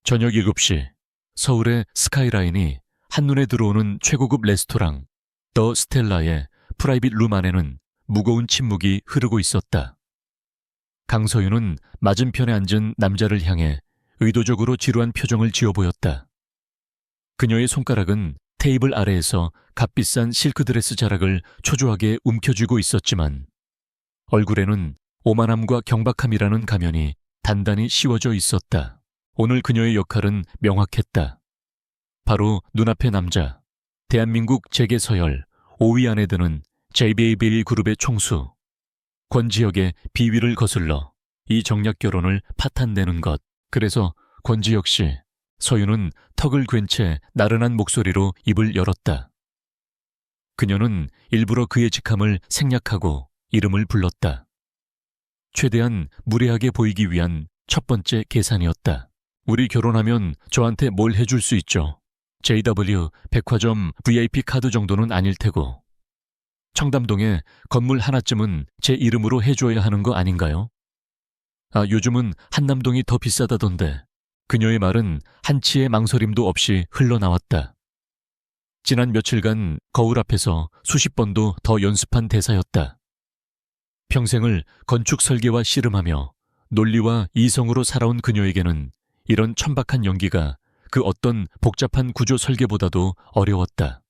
저녁 7시 서울의 스카이라인이 한눈에 들어오는 최고급 레스토랑 더 스텔라의 프라이빗 룸 안에는 무거운 침묵이 흐르고 있었다. 강서윤은 맞은편에 앉은 남자를 향해 의도적으로 지루한 표정을 지어 보였다. 그녀의 손가락은 테이블 아래에서 값비싼 실크드레스 자락을 초조하게 움켜쥐고 있었지만 얼굴에는 오만함과 경박함이라는 가면이 단단히 씌워져 있었다. 오늘 그녀의 역할은 명확했다. 바로 눈앞의 남자, 대한민국 재계서열 5위 안에 드는 JBABL 그룹의 총수, 권지혁의 비위를 거슬러 이 정략 결혼을 파탄내는 것. 그래서 권지혁 씨, 서윤은 턱을 괜 채 나른한 목소리로 입을 열었다. 그녀는 일부러 그의 직함을 생략하고 이름을 불렀다. 최대한 무례하게 보이기 위한 첫 번째 계산이었다. 우리 결혼하면 저한테 뭘 해줄 수 있죠? JW 백화점 VIP 카드 정도는 아닐 테고. 청담동에 건물 하나쯤은 제 이름으로 해줘야 하는 거 아닌가요? 아, 요즘은 한남동이 더 비싸다던데. 그녀의 말은 한치의 망설임도 없이 흘러나왔다. 지난 며칠간 거울 앞에서 수십 번도 더 연습한 대사였다. 평생을 건축 설계와 씨름하며 논리와 이성으로 살아온 그녀에게는 이런 천박한 연기가 그 어떤 복잡한 구조 설계보다도 어려웠다.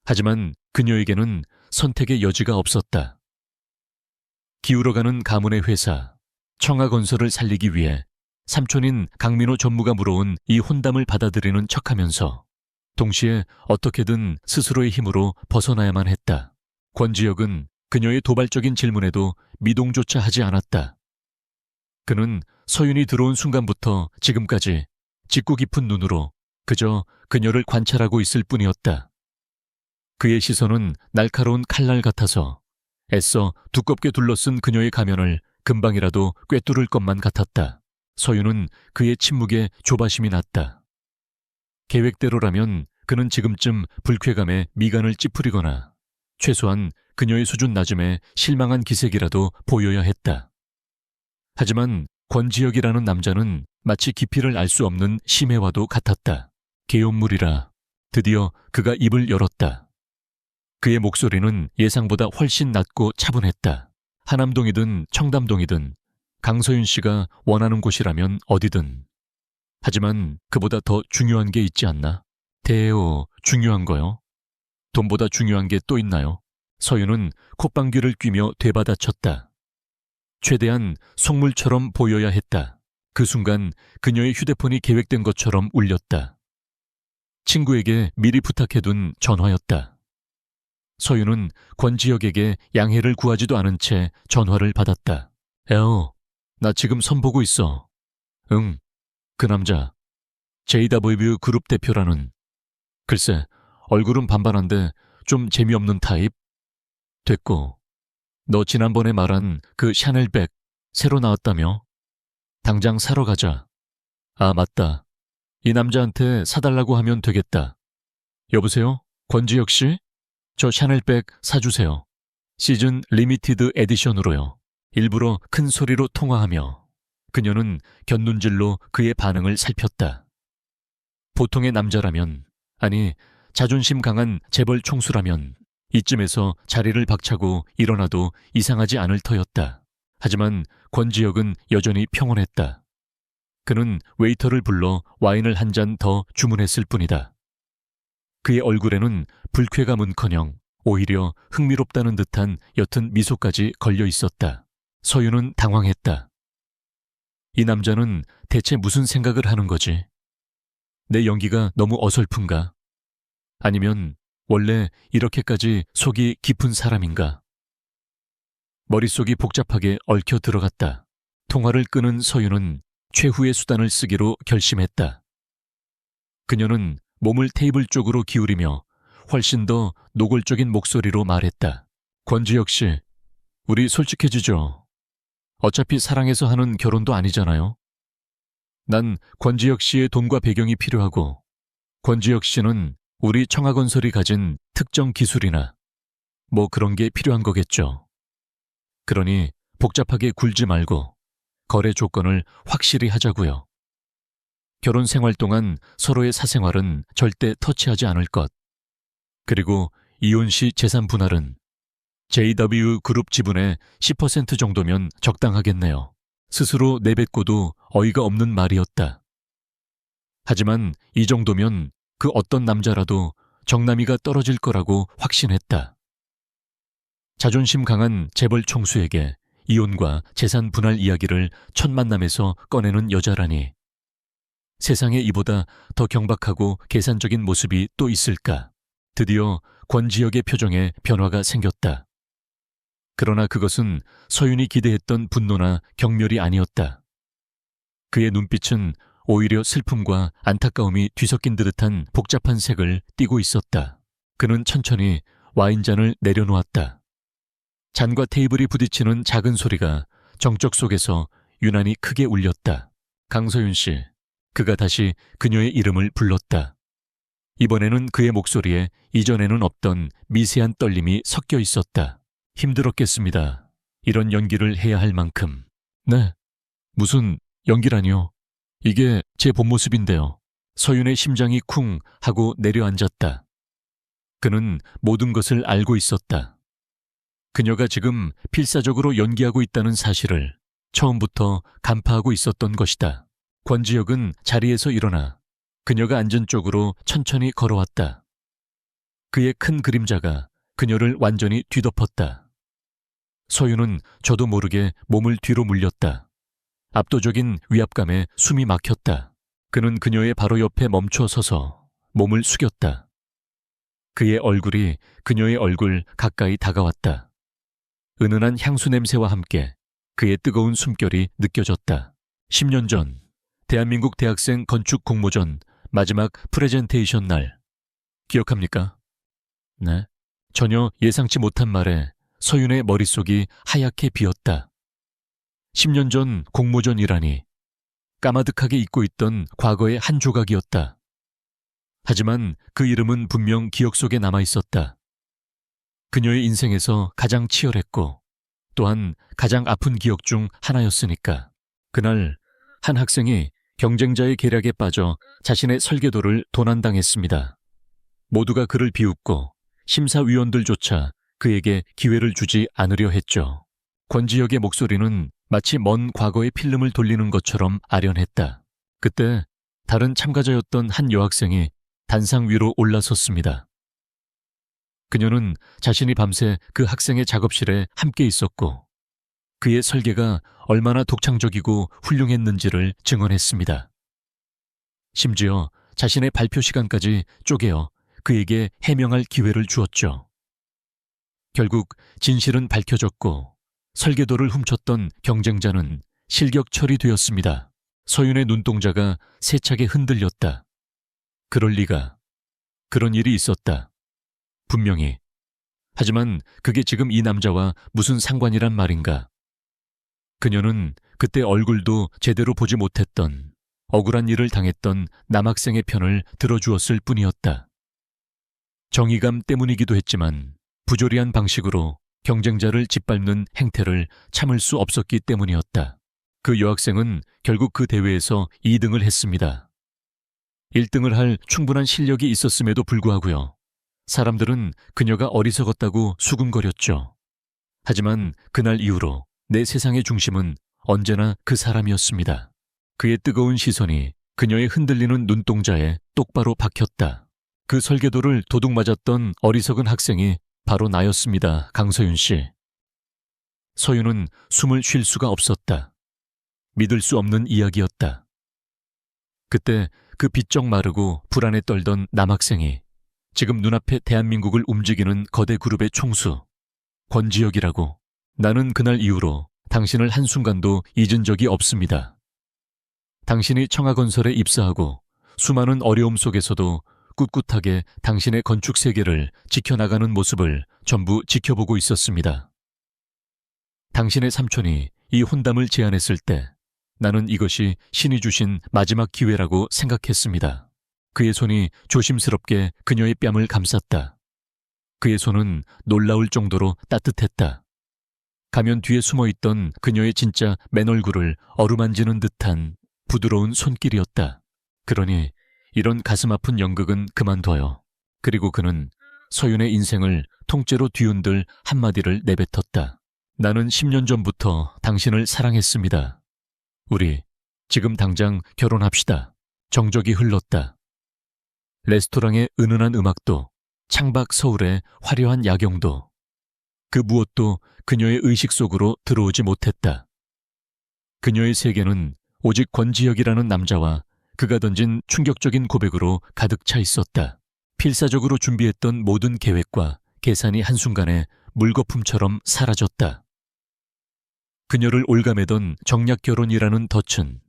하지만 그녀에게는 선택의 여지가 없었다. 기울어가는 가문의 회사, 청하건설을 살리기 위해 삼촌인 강민호 전무가 물어온 이 혼담을 받아들이는 척하면서 동시에 어떻게든 스스로의 힘으로 벗어나야만 했다. 권지혁은 그녀의 도발적인 질문에도 미동조차 하지 않았다. 그는 서윤이 들어온 순간부터 지금까지 직구 깊은 눈으로 그저 그녀를 관찰하고 있을 뿐이었다. 그의 시선은 날카로운 칼날 같아서 애써 두껍게 둘러쓴 그녀의 가면을 금방이라도 꿰뚫을 것만 같았다. 서윤은 그의 침묵에 조바심이 났다. 계획대로라면 그는 지금쯤 불쾌감에 미간을 찌푸리거나 최소한 그녀의 수준 낮음에 실망한 기색이라도 보여야 했다. 하지만 권지혁이라는 남자는 마치 깊이를 알 수 없는 심해와도 같았다. 계엄물이라 드디어 그가 입을 열었다. 그의 목소리는 예상보다 훨씬 낮고 차분했다. 하남동이든 청담동이든 강서윤 씨가 원하는 곳이라면 어디든. 하지만 그보다 더 중요한 게 있지 않나? 대오, 중요한 거요? 돈보다 중요한 게 또 있나요? 서윤은 콧방귀를 뀌며 되받아쳤다. 최대한 속물처럼 보여야 했다. 그 순간 그녀의 휴대폰이 계획된 것처럼 울렸다. 친구에게 미리 부탁해둔 전화였다. 서윤은 권지혁에게 양해를 구하지도 않은 채 전화를 받았다. 에어, 나 지금 선보고 있어. 응, 그 남자. JW 그룹 대표라는. 글쎄, 얼굴은 반반한데 좀 재미없는 타입? 됐고, 너 지난번에 말한 그 샤넬백 새로 나왔다며? 당장 사러 가자. 아, 맞다. 이 남자한테 사달라고 하면 되겠다. 여보세요? 권지혁 씨? 저 샤넬백 사주세요. 시즌 리미티드 에디션으로요. 일부러 큰 소리로 통화하며 그녀는 곁눈질로 그의 반응을 살폈다. 보통의 남자라면, 아니 자존심 강한 재벌 총수라면 이쯤에서 자리를 박차고 일어나도 이상하지 않을 터였다. 하지만 권지혁은 여전히 평온했다. 그는 웨이터를 불러 와인을 한 잔 더 주문했을 뿐이다. 그의 얼굴에는 불쾌감은커녕 오히려 흥미롭다는 듯한 옅은 미소까지 걸려 있었다. 서윤은 당황했다. 이 남자는 대체 무슨 생각을 하는 거지? 내 연기가 너무 어설픈가? 아니면 원래 이렇게까지 속이 깊은 사람인가? 머릿속이 복잡하게 얽혀 들어갔다. 통화를 끄는 서윤은 최후의 수단을 쓰기로 결심했다. 그녀는 몸을 테이블 쪽으로 기울이며 훨씬 더 노골적인 목소리로 말했다. 권지혁 씨, 우리 솔직해지죠. 어차피 사랑해서 하는 결혼도 아니잖아요. 난 권지혁 씨의 돈과 배경이 필요하고 권지혁 씨는 우리 청하건설이 가진 특정 기술이나 뭐 그런 게 필요한 거겠죠. 그러니 복잡하게 굴지 말고 거래 조건을 확실히 하자고요. 결혼 생활 동안 서로의 사생활은 절대 터치하지 않을 것. 그리고 이혼 시 재산 분할은 JW 그룹 지분의 10% 정도면 적당하겠네요. 스스로 내뱉고도 어이가 없는 말이었다. 하지만 이 정도면 그 어떤 남자라도 정남이가 떨어질 거라고 확신했다. 자존심 강한 재벌 총수에게 이혼과 재산 분할 이야기를 첫 만남에서 꺼내는 여자라니. 세상에 이보다 더 경박하고 계산적인 모습이 또 있을까? 드디어 권지혁의 표정에 변화가 생겼다. 그러나 그것은 서윤이 기대했던 분노나 경멸이 아니었다. 그의 눈빛은 오히려 슬픔과 안타까움이 뒤섞인 듯한 복잡한 색을 띠고 있었다. 그는 천천히 와인잔을 내려놓았다. 잔과 테이블이 부딪히는 작은 소리가 정적 속에서 유난히 크게 울렸다. 강서윤 씨, 그가 다시 그녀의 이름을 불렀다. 이번에는 그의 목소리에 이전에는 없던 미세한 떨림이 섞여 있었다. 힘들었겠습니다. 이런 연기를 해야 할 만큼. 네, 무슨 연기라뇨. 이게 제 본 모습인데요. 서윤의 심장이 쿵 하고 내려앉았다. 그는 모든 것을 알고 있었다. 그녀가 지금 필사적으로 연기하고 있다는 사실을 처음부터 간파하고 있었던 것이다. 권지혁은 자리에서 일어나 그녀가 앉은 쪽으로 천천히 걸어왔다. 그의 큰 그림자가 그녀를 완전히 뒤덮었다. 서윤은 저도 모르게 몸을 뒤로 물렸다. 압도적인 위압감에 숨이 막혔다. 그는 그녀의 바로 옆에 멈춰 서서 몸을 숙였다. 그의 얼굴이 그녀의 얼굴 가까이 다가왔다. 은은한 향수 냄새와 함께 그의 뜨거운 숨결이 느껴졌다. 10년 전 대한민국 대학생 건축 공모전 마지막 프레젠테이션 날. 기억합니까? 네. 전혀 예상치 못한 말에 서윤의 머릿속이 하얗게 비었다. 10년 전 공모전이라니 까마득하게 잊고 있던 과거의 한 조각이었다. 하지만 그 이름은 분명 기억 속에 남아있었다. 그녀의 인생에서 가장 치열했고 또한 가장 아픈 기억 중 하나였으니까. 그날 한 학생이 경쟁자의 계략에 빠져 자신의 설계도를 도난당했습니다. 모두가 그를 비웃고 심사위원들조차 그에게 기회를 주지 않으려 했죠. 권지혁의 목소리는 마치 먼 과거의 필름을 돌리는 것처럼 아련했다. 그때 다른 참가자였던 한 여학생이 단상 위로 올라섰습니다. 그녀는 자신이 밤새 그 학생의 작업실에 함께 있었고 그의 설계가 얼마나 독창적이고 훌륭했는지를 증언했습니다. 심지어 자신의 발표 시간까지 쪼개어 그에게 해명할 기회를 주었죠. 결국 진실은 밝혀졌고 설계도를 훔쳤던 경쟁자는 실격 처리되었습니다. 서윤의 눈동자가 세차게 흔들렸다. 그럴 리가. 그런 일이 있었다. 분명히. 하지만 그게 지금 이 남자와 무슨 상관이란 말인가. 그녀는 그때 얼굴도 제대로 보지 못했던 억울한 일을 당했던 남학생의 편을 들어주었을 뿐이었다. 정의감 때문이기도 했지만 부조리한 방식으로 경쟁자를 짓밟는 행태를 참을 수 없었기 때문이었다. 그 여학생은 결국 그 대회에서 2등을 했습니다. 1등을 할 충분한 실력이 있었음에도 불구하고요. 사람들은 그녀가 어리석었다고 수군거렸죠. 하지만 그날 이후로 내 세상의 중심은 언제나 그 사람이었습니다. 그의 뜨거운 시선이 그녀의 흔들리는 눈동자에 똑바로 박혔다. 그 설계도를 도둑맞았던 어리석은 학생이 바로 나였습니다. 강서윤 씨. 서윤은 숨을 쉴 수가 없었다. 믿을 수 없는 이야기였다. 그때 그 비쩍 마르고 불안에 떨던 남학생이 지금 눈앞에 대한민국을 움직이는 거대 그룹의 총수 권지혁이라고. 나는 그날 이후로 당신을 한순간도 잊은 적이 없습니다. 당신이 청하건설에 입사하고 수많은 어려움 속에서도 꿋꿋하게 당신의 건축 세계를 지켜나가는 모습을 전부 지켜보고 있었습니다. 당신의 삼촌이 이 혼담을 제안했을 때 나는 이것이 신이 주신 마지막 기회라고 생각했습니다. 그의 손이 조심스럽게 그녀의 뺨을 감쌌다. 그의 손은 놀라울 정도로 따뜻했다. 가면 뒤에 숨어있던 그녀의 진짜 맨얼굴을 어루만지는 듯한 부드러운 손길이었다. 그러니 이런 가슴 아픈 연극은 그만둬요. 그리고 그는 서윤의 인생을 통째로 뒤흔들 한마디를 내뱉었다. 나는 10년 전부터 당신을 사랑했습니다. 우리 지금 당장 결혼합시다. 정적이 흘렀다. 레스토랑의 은은한 음악도, 창밖 서울의 화려한 야경도, 그 무엇도 그녀의 의식 속으로 들어오지 못했다. 그녀의 세계는 오직 권지혁이라는 남자와 그가 던진 충격적인 고백으로 가득 차 있었다. 필사적으로 준비했던 모든 계획과 계산이 한순간에 물거품처럼 사라졌다. 그녀를 올가매던 정략 결혼이라는 덫은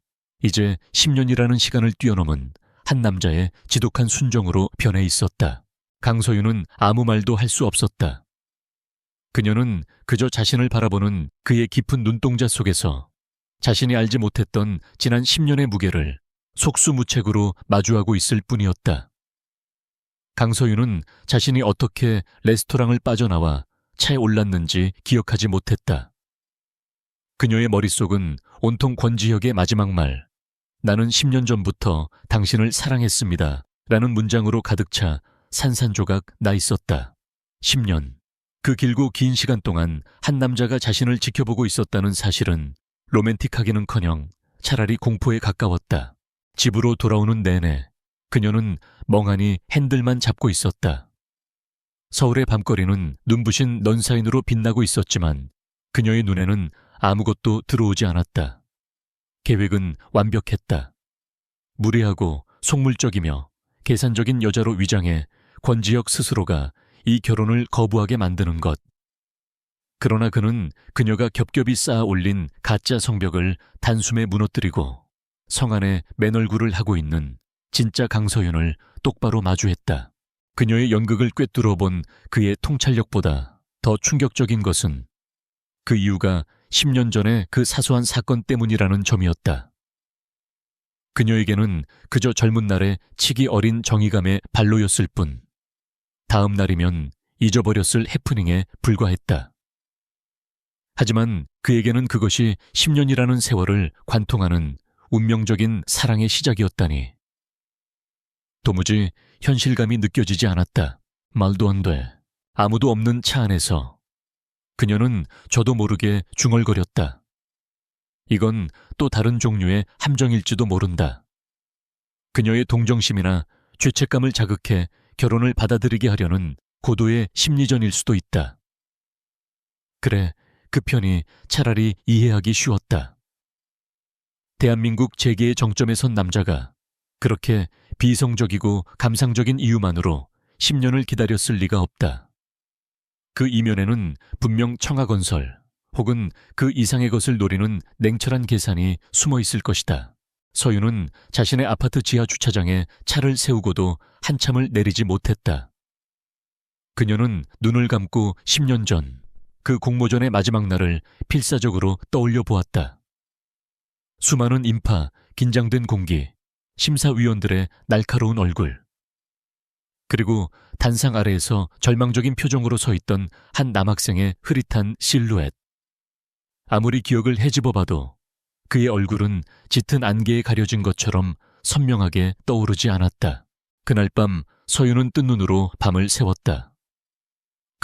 이제 10년이라는 시간을 뛰어넘은 한 남자의 지독한 순정으로 변해 있었다. 강서윤은 아무 말도 할 수 없었다. 그녀는 그저 자신을 바라보는 그의 깊은 눈동자 속에서 자신이 알지 못했던 지난 10년의 무게를 속수무책으로 마주하고 있을 뿐이었다. 강서윤은 자신이 어떻게 레스토랑을 빠져나와 차에 올랐는지 기억하지 못했다. 그녀의 머릿속은 온통 권지혁의 마지막 말, 나는 10년 전부터 당신을 사랑했습니다. 라는 문장으로 가득 차 산산조각 나 있었다. 10년. 그 길고 긴 시간 동안 한 남자가 자신을 지켜보고 있었다는 사실은 로맨틱하기는커녕 차라리 공포에 가까웠다. 집으로 돌아오는 내내 그녀는 멍하니 핸들만 잡고 있었다. 서울의 밤거리는 눈부신 넌사인으로 빛나고 있었지만 그녀의 눈에는 아무것도 들어오지 않았다. 계획은 완벽했다. 무례하고 속물적이며 계산적인 여자로 위장해 권지혁 스스로가 이 결혼을 거부하게 만드는 것. 그러나 그는 그녀가 겹겹이 쌓아 올린 가짜 성벽을 단숨에 무너뜨리고 성 안에 맨얼굴을 하고 있는 진짜 강서윤을 똑바로 마주했다. 그녀의 연극을 꿰뚫어 본 그의 통찰력보다 더 충격적인 것은 그 이유가 10년 전의 그 사소한 사건 때문이라는 점이었다. 그녀에게는 그저 젊은 날의 치기 어린 정의감의 발로였을 뿐, 다음 날이면 잊어버렸을 해프닝에 불과했다. 하지만 그에게는 그것이 10년이라는 세월을 관통하는 운명적인 사랑의 시작이었다니. 도무지 현실감이 느껴지지 않았다. 말도 안 돼. 아무도 없는 차 안에서 그녀는 저도 모르게 중얼거렸다. 이건 또 다른 종류의 함정일지도 모른다. 그녀의 동정심이나 죄책감을 자극해 결혼을 받아들이게 하려는 고도의 심리전일 수도 있다. 그래, 그 편이 차라리 이해하기 쉬웠다. 대한민국 재계의 정점에 선 남자가 그렇게 비이성적이고 감상적인 이유만으로 10년을 기다렸을 리가 없다. 그 이면에는 분명 청하건설 혹은 그 이상의 것을 노리는 냉철한 계산이 숨어 있을 것이다. 서윤은 자신의 아파트 지하 주차장에 차를 세우고도 한참을 내리지 못했다. 그녀는 눈을 감고 10년 전 그 공모전의 마지막 날을 필사적으로 떠올려 보았다. 수많은 인파, 긴장된 공기, 심사위원들의 날카로운 얼굴, 그리고 단상 아래에서 절망적인 표정으로 서 있던 한 남학생의 흐릿한 실루엣. 아무리 기억을 헤집어 봐도 그의 얼굴은 짙은 안개에 가려진 것처럼 선명하게 떠오르지 않았다. 그날 밤 서윤은 뜬 눈으로 밤을 새웠다.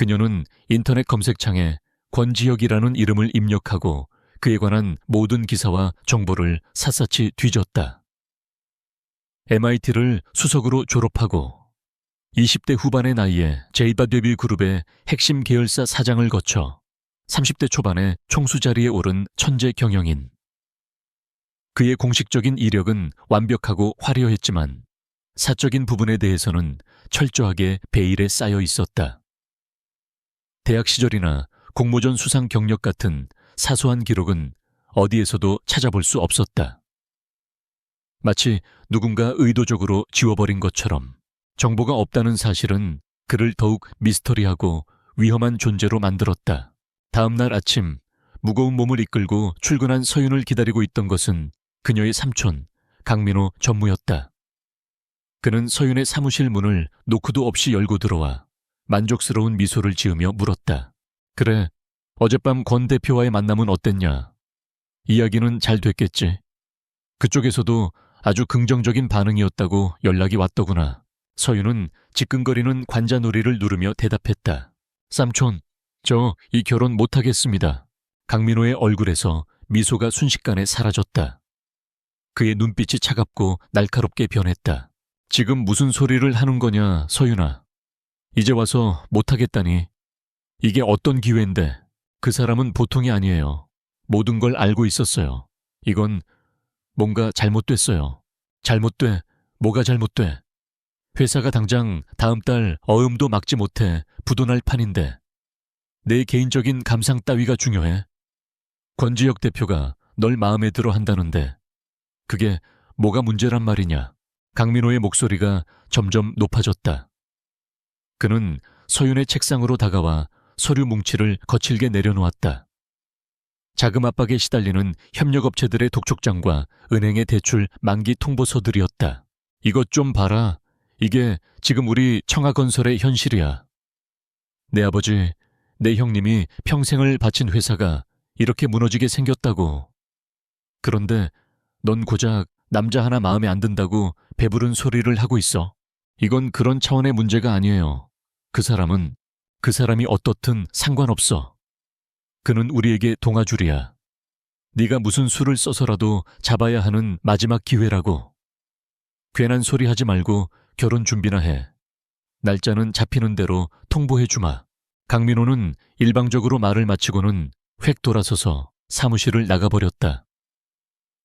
그녀는 인터넷 검색창에 권지혁이라는 이름을 입력하고 그에 관한 모든 기사와 정보를 샅샅이 뒤졌다. MIT를 수석으로 졸업하고 20대 후반의 나이에 제이바 데뷔 그룹의 핵심 계열사 사장을 거쳐 30대 초반에 총수 자리에 오른 천재 경영인. 그의 공식적인 이력은 완벽하고 화려했지만 사적인 부분에 대해서는 철저하게 베일에 쌓여 있었다. 대학 시절이나 공모전 수상 경력 같은 사소한 기록은 어디에서도 찾아볼 수 없었다. 마치 누군가 의도적으로 지워버린 것처럼 정보가 없다는 사실은 그를 더욱 미스터리하고 위험한 존재로 만들었다. 다음 날 아침 무거운 몸을 이끌고 출근한 서윤을 기다리고 있던 것은 그녀의 삼촌 강민호 전무였다. 그는 서윤의 사무실 문을 노크도 없이 열고 들어와 만족스러운 미소를 지으며 물었다. 그래, 어젯밤 권 대표와의 만남은 어땠냐? 이야기는 잘 됐겠지? 그쪽에서도 아주 긍정적인 반응이었다고 연락이 왔더구나. 서윤은 지끈거리는 관자놀이를 누르며 대답했다. 삼촌, 저 이 결혼 못하겠습니다. 강민호의 얼굴에서 미소가 순식간에 사라졌다. 그의 눈빛이 차갑고 날카롭게 변했다. 지금 무슨 소리를 하는 거냐, 서윤아. 이제 와서 못하겠다니. 이게 어떤 기회인데. 그 사람은 보통이 아니에요. 모든 걸 알고 있었어요. 이건 뭔가 잘못됐어요. 잘못돼. 뭐가 잘못돼. 회사가 당장 다음 달 어음도 막지 못해 부도날 판인데 내 개인적인 감상 따위가 중요해? 권지혁 대표가 널 마음에 들어 한다는데 그게 뭐가 문제란 말이냐. 강민호의 목소리가 점점 높아졌다. 그는 서윤의 책상으로 다가와 서류 뭉치를 거칠게 내려놓았다. 자금 압박에 시달리는 협력업체들의 독촉장과 은행의 대출 만기 통보서들이었다. 이것 좀 봐라. 이게 지금 우리 청하건설의 현실이야. 내 아버지, 내 형님이 평생을 바친 회사가 이렇게 무너지게 생겼다고. 그런데 넌 고작 남자 하나 마음에 안 든다고 배부른 소리를 하고 있어. 이건 그런 차원의 문제가 아니에요. 그 사람이 어떻든 상관없어. 그는 우리에게 동아줄이야. 네가 무슨 수를 써서라도 잡아야 하는 마지막 기회라고. 괜한 소리 하지 말고 결혼 준비나 해. 날짜는 잡히는 대로 통보해 주마. 강민호는 일방적으로 말을 마치고는 획 돌아서서 사무실을 나가버렸다.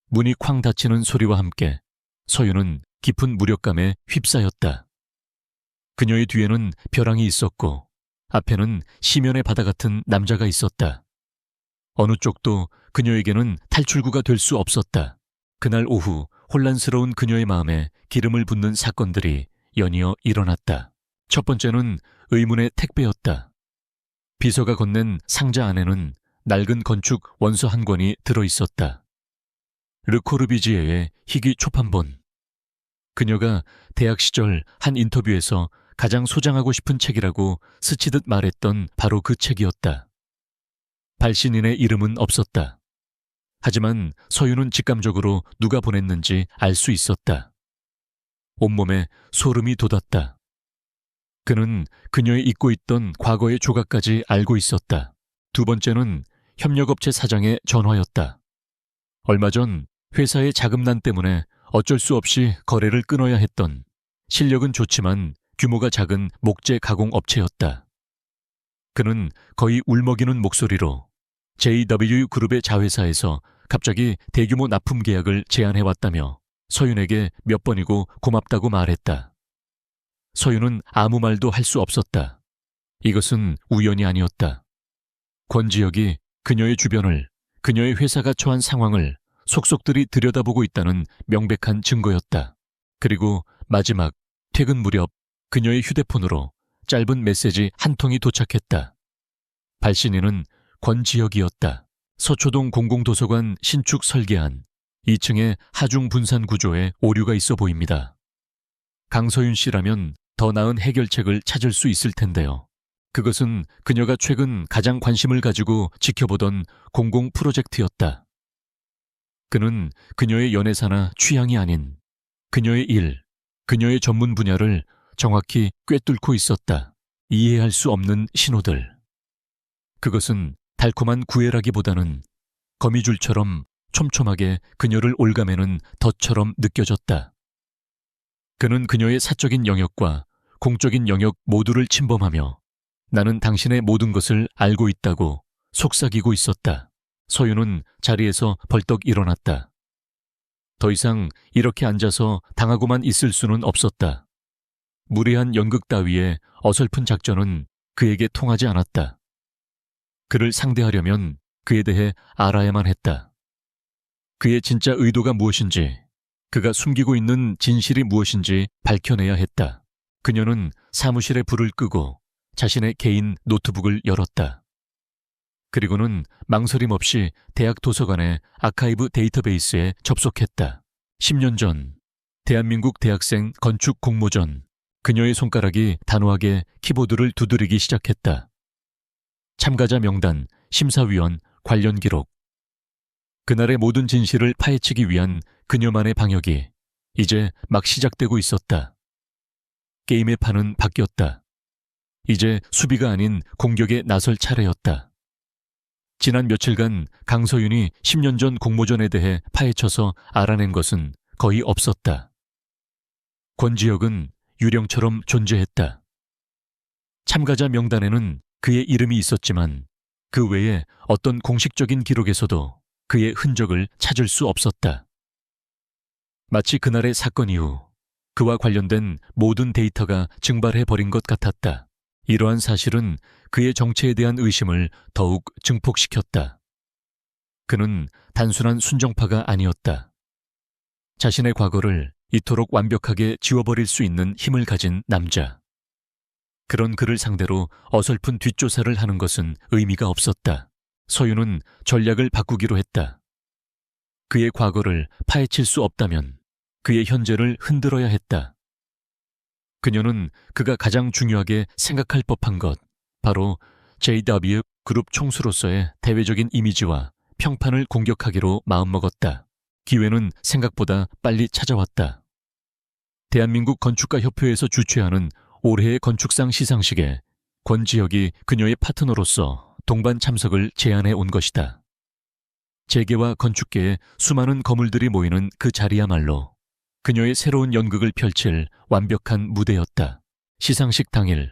문이 쾅 닫히는 소리와 함께 서윤은 깊은 무력감에 휩싸였다. 그녀의 뒤에는 벼랑이 있었고 앞에는 시면의 바다 같은 남자가 있었다. 어느 쪽도 그녀에게는 탈출구가 될 수 없었다. 그날 오후 혼란스러운 그녀의 마음에 기름을 붓는 사건들이 연이어 일어났다. 첫 번째는 의문의 택배였다. 비서가 건넨 상자 안에는 낡은 건축 원서 한 권이 들어있었다. 르코르비지에의 희귀 초판본. 그녀가 대학 시절 한 인터뷰에서 가장 소장하고 싶은 책이라고 스치듯 말했던 바로 그 책이었다. 발신인의 이름은 없었다. 하지만 서윤은 직감적으로 누가 보냈는지 알 수 있었다. 온몸에 소름이 돋았다. 그는 그녀의 잊고 있던 과거의 조각까지 알고 있었다. 두 번째는 협력업체 사장의 전화였다. 얼마 전 회사의 자금난 때문에 어쩔 수 없이 거래를 끊어야 했던 실력은 좋지만 규모가 작은 목재 가공 업체였다. 그는 거의 울먹이는 목소리로 JW그룹의 자회사에서 갑자기 대규모 납품 계약을 제안해왔다며 서윤에게 몇 번이고 고맙다고 말했다. 서윤은 아무 말도 할 수 없었다. 이것은 우연이 아니었다. 권지혁이 그녀의 주변을, 그녀의 회사가 처한 상황을 속속들이 들여다보고 있다는 명백한 증거였다. 그리고 마지막 퇴근 무렵 그녀의 휴대폰으로 짧은 메시지 한 통이 도착했다. 발신인은 권지혁이었다. 서초동 공공도서관 신축 설계안 2층의 하중 분산 구조에 오류가 있어 보입니다. 강서윤 씨라면 더 나은 해결책을 찾을 수 있을 텐데요. 그것은 그녀가 최근 가장 관심을 가지고 지켜보던 공공 프로젝트였다. 그는 그녀의 연애사나 취향이 아닌 그녀의 일, 그녀의 전문 분야를 정확히 꿰뚫고 있었다. 이해할 수 없는 신호들. 그것은 달콤한 구애라기보다는 거미줄처럼 촘촘하게 그녀를 올가매는 덫처럼 느껴졌다. 그는 그녀의 사적인 영역과 공적인 영역 모두를 침범하며 나는 당신의 모든 것을 알고 있다고 속삭이고 있었다. 서윤은 자리에서 벌떡 일어났다. 더 이상 이렇게 앉아서 당하고만 있을 수는 없었다. 무례한 연극 따위의 어설픈 작전은 그에게 통하지 않았다. 그를 상대하려면 그에 대해 알아야만 했다. 그의 진짜 의도가 무엇인지, 그가 숨기고 있는 진실이 무엇인지 밝혀내야 했다. 그녀는 사무실에 불을 끄고 자신의 개인 노트북을 열었다. 그리고는 망설임 없이 대학 도서관의 아카이브 데이터베이스에 접속했다. 10년 전, 대한민국 대학생 건축 공모전. 그녀의 손가락이 단호하게 키보드를 두드리기 시작했다. 참가자 명단, 심사위원, 관련 기록. 그날의 모든 진실을 파헤치기 위한 그녀만의 방역이 이제 막 시작되고 있었다. 게임의 판은 바뀌었다. 이제 수비가 아닌 공격에 나설 차례였다. 지난 며칠간 강서윤이 10년 전 공모전에 대해 파헤쳐서 알아낸 것은 거의 없었다. 권지혁은 유령처럼 존재했다. 참가자 명단에는 그의 이름이 있었지만 그 외에 어떤 공식적인 기록에서도 그의 흔적을 찾을 수 없었다. 마치 그날의 사건 이후 그와 관련된 모든 데이터가 증발해버린 것 같았다. 이러한 사실은 그의 정체에 대한 의심을 더욱 증폭시켰다. 그는 단순한 순정파가 아니었다. 자신의 과거를 이토록 완벽하게 지워버릴 수 있는 힘을 가진 남자. 그런 그를 상대로 어설픈 뒷조사를 하는 것은 의미가 없었다. 서윤은 전략을 바꾸기로 했다. 그의 과거를 파헤칠 수 없다면 그의 현재를 흔들어야 했다. 그녀는 그가 가장 중요하게 생각할 법한 것, 바로 JW 그룹 총수로서의 대외적인 이미지와 평판을 공격하기로 마음먹었다. 기회는 생각보다 빨리 찾아왔다. 대한민국 건축가협회에서 주최하는 올해의 건축상 시상식에 권지혁이 그녀의 파트너로서 동반 참석을 제안해 온 것이다. 재계와 건축계의 수많은 거물들이 모이는 그 자리야말로 그녀의 새로운 연극을 펼칠 완벽한 무대였다. 시상식 당일,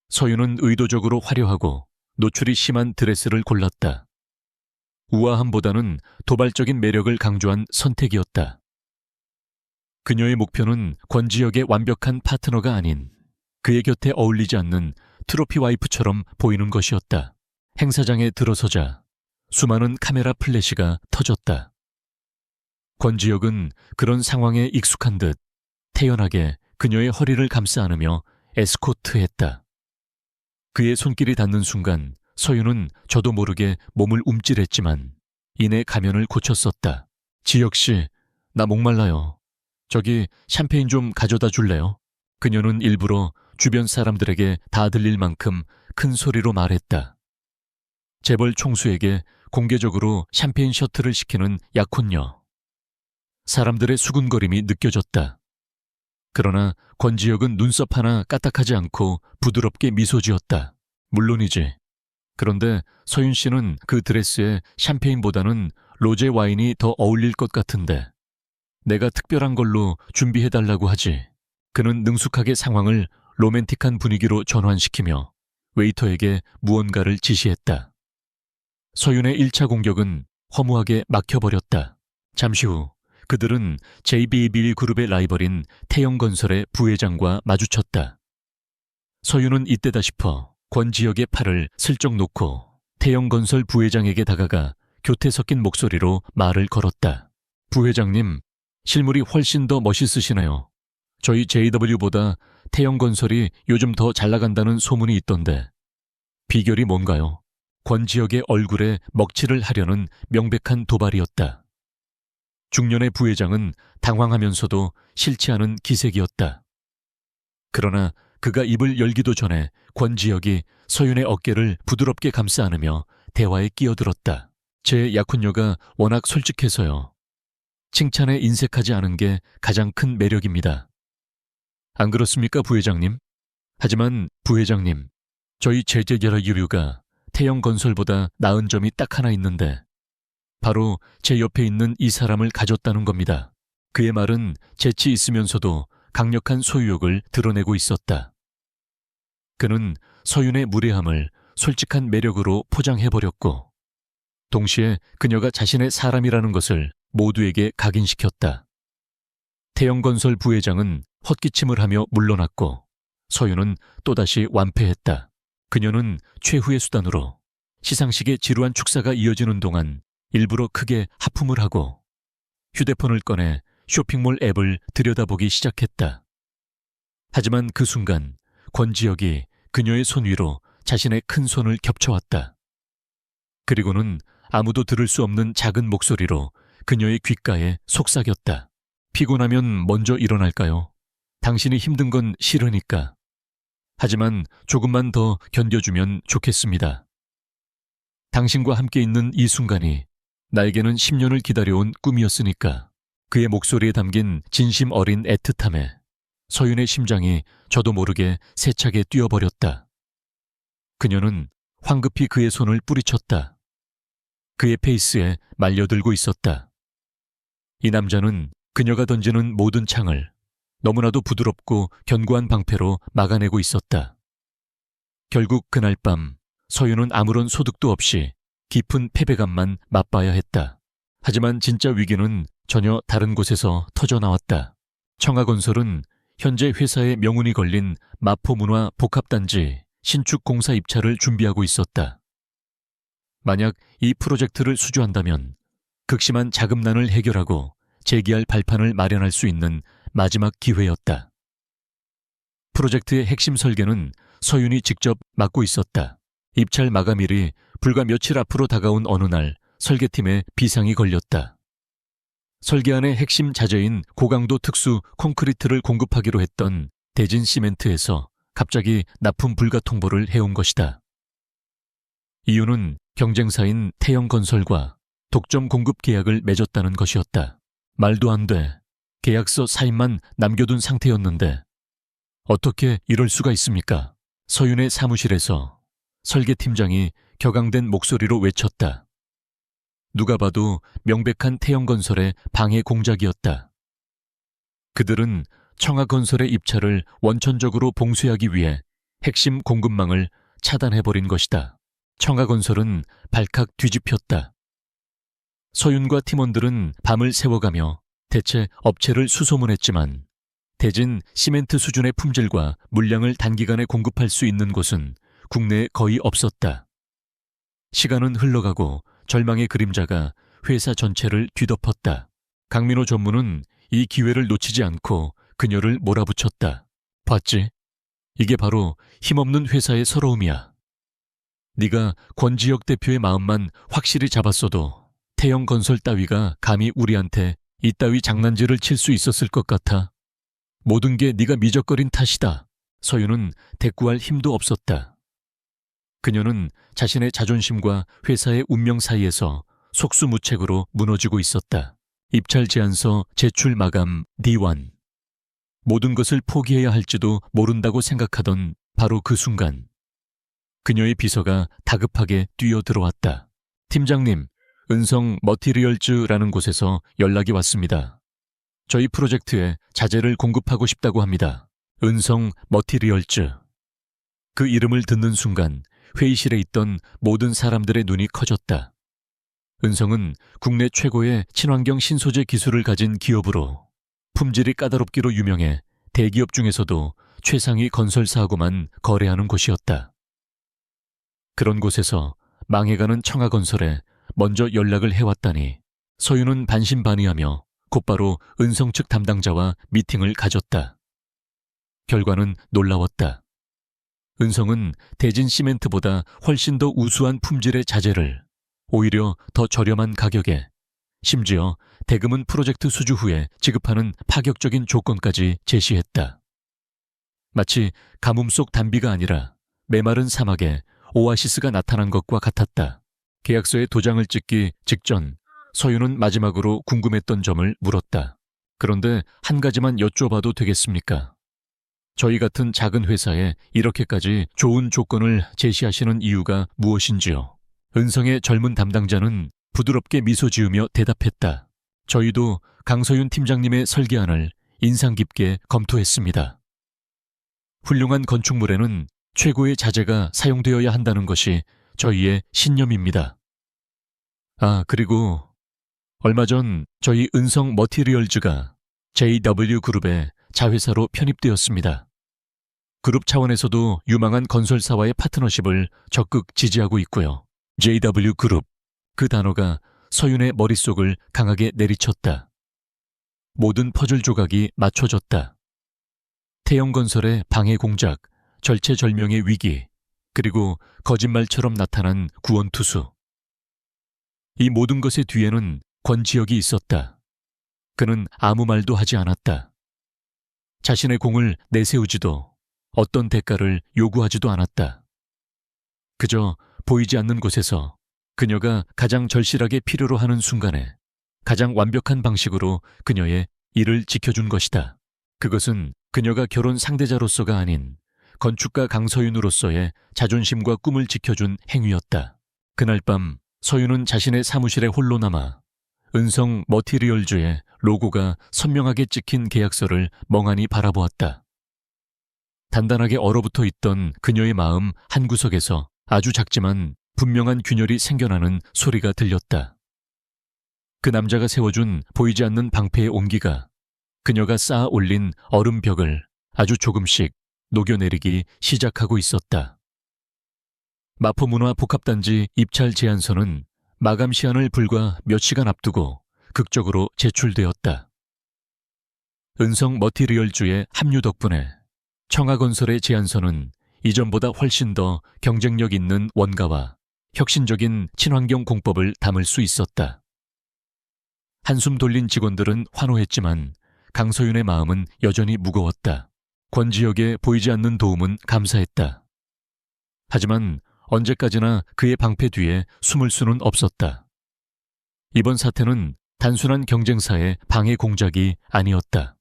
서윤은 의도적으로 화려하고 노출이 심한 드레스를 골랐다. 우아함보다는 도발적인 매력을 강조한 선택이었다. 그녀의 목표는 권지혁의 완벽한 파트너가 아닌 그의 곁에 어울리지 않는 트로피 와이프처럼 보이는 것이었다. 행사장에 들어서자 수많은 카메라 플래시가 터졌다. 권지혁은 그런 상황에 익숙한 듯 태연하게 그녀의 허리를 감싸 안으며 에스코트했다. 그의 손길이 닿는 순간 서윤은 저도 모르게 몸을 움찔했지만 이내 가면을 고쳤었다. 지혁씨, 나 목말라요. 저기 샴페인 좀 가져다 줄래요? 그녀는 일부러 주변 사람들에게 다 들릴 만큼 큰 소리로 말했다. 재벌 총수에게 공개적으로 샴페인 셔틀을 시키는 약혼녀. 사람들의 수군거림이 느껴졌다. 그러나 권지혁은 눈썹 하나 까딱하지 않고 부드럽게 미소 지었다. 물론이지. 그런데 서윤 씨는 그 드레스에 샴페인보다는 로제 와인이 더 어울릴 것 같은데 내가 특별한 걸로 준비해달라고 하지. 그는 능숙하게 상황을 로맨틱한 분위기로 전환시키며 웨이터에게 무언가를 지시했다. 서윤의 1차 공격은 허무하게 막혀버렸다. 잠시 후 그들은 JBB 그룹의 라이벌인 태영건설의 부회장과 마주쳤다. 서윤은 이때다 싶어 권지혁의 팔을 슬쩍 놓고 태영건설 부회장에게 다가가 교태 섞인 목소리로 말을 걸었다. 부회장님, 실물이 훨씬 더 멋있으시네요. 저희 JW보다 태영건설이 요즘 더 잘 나간다는 소문이 있던데 비결이 뭔가요? 권지혁의 얼굴에 먹칠을 하려는 명백한 도발이었다. 중년의 부회장은 당황하면서도 싫지 않은 기색이었다. 그러나 그가 입을 열기도 전에 권지혁이 서윤의 어깨를 부드럽게 감싸 안으며 대화에 끼어들었다. 제 약혼녀가 워낙 솔직해서요. 칭찬에 인색하지 않은 게 가장 큰 매력입니다. 안 그렇습니까, 부회장님? 하지만 부회장님, 저희 JW가 태영건설보다 나은 점이 딱 하나 있는데 바로 제 옆에 있는 이 사람을 가졌다는 겁니다. 그의 말은 재치 있으면서도 강력한 소유욕을 드러내고 있었다. 그는 서윤의 무례함을 솔직한 매력으로 포장해버렸고 동시에 그녀가 자신의 사람이라는 것을 모두에게 각인시켰다. 태영건설 부회장은 헛기침을 하며 물러났고 서윤은 또다시 완패했다. 그녀는 최후의 수단으로 시상식의 지루한 축사가 이어지는 동안 일부러 크게 하품을 하고 휴대폰을 꺼내 쇼핑몰 앱을 들여다보기 시작했다. 하지만 그 순간 권지혁이 그녀의 손 위로 자신의 큰 손을 겹쳐왔다. 그리고는 아무도 들을 수 없는 작은 목소리로 그녀의 귓가에 속삭였다. 피곤하면 먼저 일어날까요? 당신이 힘든 건 싫으니까. 하지만 조금만 더 견뎌주면 좋겠습니다. 당신과 함께 있는 이 순간이 나에게는 10년을 기다려온 꿈이었으니까. 그의 목소리에 담긴 진심 어린 애틋함에 서윤의 심장이 저도 모르게 세차게 뛰어버렸다. 그녀는 황급히 그의 손을 뿌리쳤다. 그의 페이스에 말려들고 있었다. 이 남자는 그녀가 던지는 모든 창을 너무나도 부드럽고 견고한 방패로 막아내고 있었다. 결국 그날 밤 서윤은 아무런 소득도 없이 깊은 패배감만 맛봐야 했다. 하지만 진짜 위기는 전혀 다른 곳에서 터져나왔다. 청하건설은 현재 회사의 명운이 걸린 마포문화 복합단지 신축 공사 입찰을 준비하고 있었다. 만약 이 프로젝트를 수주한다면 극심한 자금난을 해결하고 재기할 발판을 마련할 수 있는 마지막 기회였다. 프로젝트의 핵심 설계는 서윤이 직접 맡고 있었다. 입찰 마감일이 불과 며칠 앞으로 다가온 어느 날 설계팀에 비상이 걸렸다. 설계안의 핵심 자재인 고강도 특수 콘크리트를 공급하기로 했던 대진 시멘트에서 갑자기 납품 불가 통보를 해온 것이다. 이유는 경쟁사인 태영건설과 독점 공급 계약을 맺었다는 것이었다. 말도 안 돼. 계약서 사인만 남겨둔 상태였는데 어떻게 이럴 수가 있습니까? 서윤의 사무실에서 설계팀장이 격앙된 목소리로 외쳤다. 누가 봐도 명백한 태영건설의 방해 공작이었다. 그들은 청하건설의 입찰을 원천적으로 봉쇄하기 위해 핵심 공급망을 차단해버린 것이다. 청하건설은 발칵 뒤집혔다. 서윤과 팀원들은 밤을 새워가며 대체 업체를 수소문했지만 대진 시멘트 수준의 품질과 물량을 단기간에 공급할 수 있는 곳은 국내에 거의 없었다. 시간은 흘러가고 절망의 그림자가 회사 전체를 뒤덮었다. 강민호 전무는 이 기회를 놓치지 않고 그녀를 몰아붙였다. 봤지? 이게 바로 힘없는 회사의 서러움이야. 네가 권지혁 대표의 마음만 확실히 잡았어도 태영건설 따위가 감히 우리한테 이따위 장난질을 칠 수 있었을 것 같아. 모든 게 네가 미적거린 탓이다. 서윤은 대꾸할 힘도 없었다. 그녀는 자신의 자존심과 회사의 운명 사이에서 속수무책으로 무너지고 있었다. 입찰 제안서 제출 마감 D1. 모든 것을 포기해야 할지도 모른다고 생각하던 바로 그 순간 그녀의 비서가 다급하게 뛰어들어왔다. 팀장님, 은성 머티리얼즈라는 곳에서 연락이 왔습니다. 저희 프로젝트에 자재를 공급하고 싶다고 합니다. 은성 머티리얼즈. 그 이름을 듣는 순간 회의실에 있던 모든 사람들의 눈이 커졌다. 은성은 국내 최고의 친환경 신소재 기술을 가진 기업으로 품질이 까다롭기로 유명해 대기업 중에서도 최상위 건설사하고만 거래하는 곳이었다. 그런 곳에서 망해가는 청하건설에 먼저 연락을 해왔다니 서윤은 반신반의하며 곧바로 은성 측 담당자와 미팅을 가졌다. 결과는 놀라웠다. 은성은 대진 시멘트보다 훨씬 더 우수한 품질의 자재를 오히려 더 저렴한 가격에 심지어 대금은 프로젝트 수주 후에 지급하는 파격적인 조건까지 제시했다. 마치 가뭄 속 단비가 아니라 메마른 사막에 오아시스가 나타난 것과 같았다. 계약서에 도장을 찍기 직전 서윤은 마지막으로 궁금했던 점을 물었다. 그런데 한 가지만 여쭤봐도 되겠습니까? 저희 같은 작은 회사에 이렇게까지 좋은 조건을 제시하시는 이유가 무엇인지요? 은성의 젊은 담당자는 부드럽게 미소 지으며 대답했다. 저희도 강서윤 팀장님의 설계안을 인상 깊게 검토했습니다. 훌륭한 건축물에는 최고의 자재가 사용되어야 한다는 것이 저희의 신념입니다. 아, 그리고 얼마 전 저희 은성 머티리얼즈가 JW그룹의 자회사로 편입되었습니다. 그룹 차원에서도 유망한 건설사와의 파트너십을 적극 지지하고 있고요. JW그룹, 그 단어가 서윤의 머릿속을 강하게 내리쳤다. 모든 퍼즐 조각이 맞춰졌다. 태영건설의 방해 공작, 절체절명의 위기, 그리고 거짓말처럼 나타난 구원투수. 이 모든 것의 뒤에는 권지혁이 있었다. 그는 아무 말도 하지 않았다. 자신의 공을 내세우지도 어떤 대가를 요구하지도 않았다. 그저 보이지 않는 곳에서 그녀가 가장 절실하게 필요로 하는 순간에 가장 완벽한 방식으로 그녀의 일을 지켜준 것이다. 그것은 그녀가 결혼 상대자로서가 아닌 건축가 강서윤으로서의 자존심과 꿈을 지켜준 행위였다. 그날 밤 서윤은 자신의 사무실에 홀로 남아 은성 머티리얼즈의 로고가 선명하게 찍힌 계약서를 멍하니 바라보았다. 단단하게 얼어붙어 있던 그녀의 마음 한구석에서 아주 작지만 분명한 균열이 생겨나는 소리가 들렸다. 그 남자가 세워준 보이지 않는 방패의 온기가 그녀가 쌓아 올린 얼음벽을 아주 조금씩 녹여내리기 시작하고 있었다. 마포문화복합단지 입찰 제안서는 마감 시한을 불과 몇 시간 앞두고 극적으로 제출되었다. 은성 머티리얼주의 합류 덕분에 청하건설의 제안서는 이전보다 훨씬 더 경쟁력 있는 원가와 혁신적인 친환경 공법을 담을 수 있었다. 한숨 돌린 직원들은 환호했지만 강서윤의 마음은 여전히 무거웠다. 권지혁의 보이지 않는 도움은 감사했다. 하지만 언제까지나 그의 방패 뒤에 숨을 수는 없었다. 이번 사태는 단순한 경쟁사의 방해 공작이 아니었다.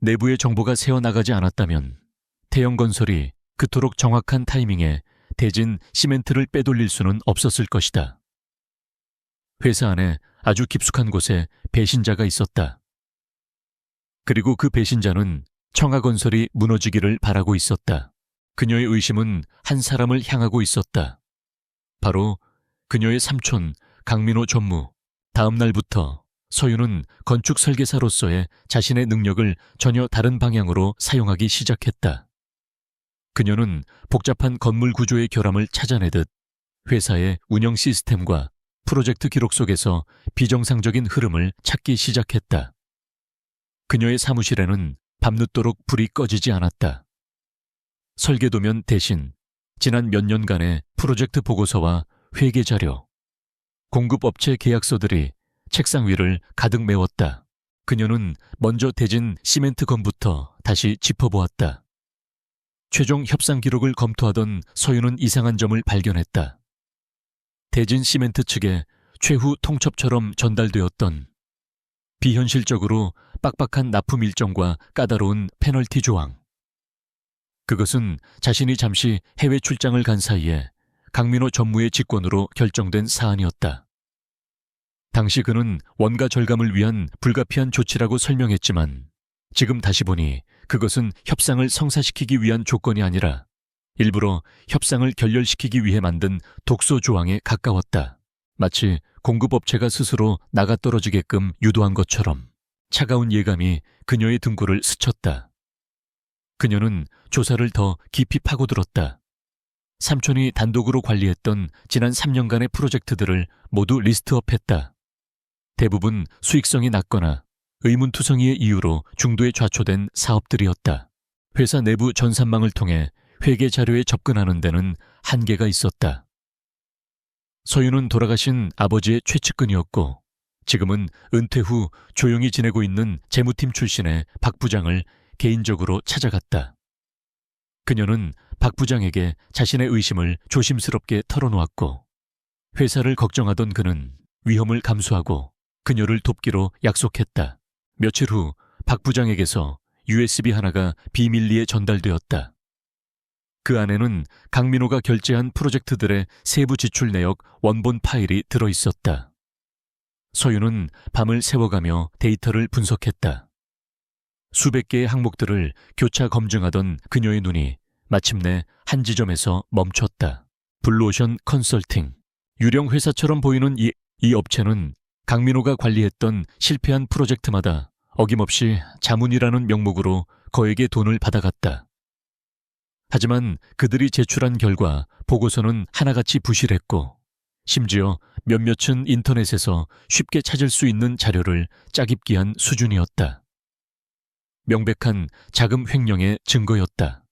내부의 정보가 새어나가지 않았다면 태영건설이 그토록 정확한 타이밍에 대진 시멘트를 빼돌릴 수는 없었을 것이다. 회사 안에 아주 깊숙한 곳에 배신자가 있었다. 그리고 그 배신자는 청하건설이 무너지기를 바라고 있었다. 그녀의 의심은 한 사람을 향하고 있었다. 바로 그녀의 삼촌 강민호 전무. 다음 날부터 서윤은 건축 설계사로서의 자신의 능력을 전혀 다른 방향으로 사용하기 시작했다. 그녀는 복잡한 건물 구조의 결함을 찾아내듯 회사의 운영 시스템과 프로젝트 기록 속에서 비정상적인 흐름을 찾기 시작했다. 그녀의 사무실에는 밤늦도록 불이 꺼지지 않았다. 설계도면 대신 지난 몇 년간의 프로젝트 보고서와 회계 자료, 공급업체 계약서들이 책상 위를 가득 메웠다. 그녀는 먼저 대진 시멘트 건부터 다시 짚어보았다. 최종 협상 기록을 검토하던 서윤은 이상한 점을 발견했다. 대진 시멘트 측에 최후 통첩처럼 전달되었던 비현실적으로 빡빡한 납품 일정과 까다로운 페널티 조항. 그것은 자신이 잠시 해외 출장을 간 사이에 강민호 전무의 직권으로 결정된 사안이었다. 당시 그는 원가 절감을 위한 불가피한 조치라고 설명했지만 지금 다시 보니 그것은 협상을 성사시키기 위한 조건이 아니라 일부러 협상을 결렬시키기 위해 만든 독소 조항에 가까웠다. 마치 공급업체가 스스로 나가떨어지게끔 유도한 것처럼 차가운 예감이 그녀의 등골을 스쳤다. 그녀는 조사를 더 깊이 파고들었다. 삼촌이 단독으로 관리했던 지난 3년간의 프로젝트들을 모두 리스트업했다. 대부분 수익성이 낮거나 의문투성이의 이유로 중도에 좌초된 사업들이었다. 회사 내부 전산망을 통해 회계 자료에 접근하는 데는 한계가 있었다. 서윤은 돌아가신 아버지의 최측근이었고 지금은 은퇴 후 조용히 지내고 있는 재무팀 출신의 박 부장을 개인적으로 찾아갔다. 그녀는 박 부장에게 자신의 의심을 조심스럽게 털어놓았고 회사를 걱정하던 그는 위험을 감수하고 그녀를 돕기로 약속했다. 며칠 후 박 부장에게서 USB 하나가 비밀리에 전달되었다. 그 안에는 강민호가 결제한 프로젝트들의 세부 지출 내역 원본 파일이 들어있었다. 서윤은 밤을 새워가며 데이터를 분석했다. 수백 개의 항목들을 교차 검증하던 그녀의 눈이 마침내 한 지점에서 멈췄다. 블루오션 컨설팅. 유령 회사처럼 보이는 이 업체는 강민호가 관리했던 실패한 프로젝트마다 어김없이 자문이라는 명목으로 거액의 돈을 받아갔다. 하지만 그들이 제출한 결과 보고서는 하나같이 부실했고 심지어 몇몇은 인터넷에서 쉽게 찾을 수 있는 자료를 짜깁기한 수준이었다. 명백한 자금 횡령의 증거였다.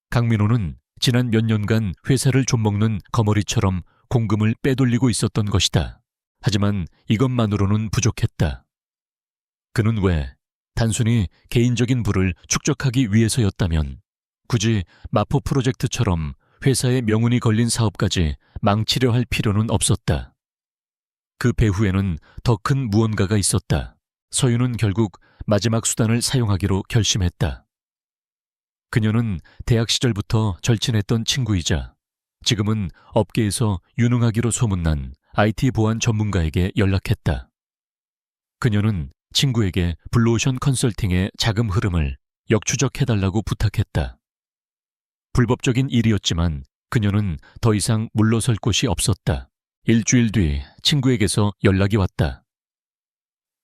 강민호는 지난 몇 년간 회사를 좀먹는 거머리처럼 공금을 빼돌리고 있었던 것이다. 하지만 이것만으로는 부족했다. 그는 왜 단순히 개인적인 부를 축적하기 위해서였다면 굳이 마포 프로젝트처럼 회사의 명운이 걸린 사업까지 망치려 할 필요는 없었다. 그 배후에는 더 큰 무언가가 있었다. 서윤은 결국 마지막 수단을 사용하기로 결심했다. 그녀는 대학 시절부터 절친했던 친구이자 지금은 업계에서 유능하기로 소문난 IT 보안 전문가에게 연락했다. 그녀는 친구에게 블루오션 컨설팅의 자금 흐름을 역추적해달라고 부탁했다. 불법적인 일이었지만 그녀는 더 이상 물러설 곳이 없었다. 일주일 뒤 친구에게서 연락이 왔다.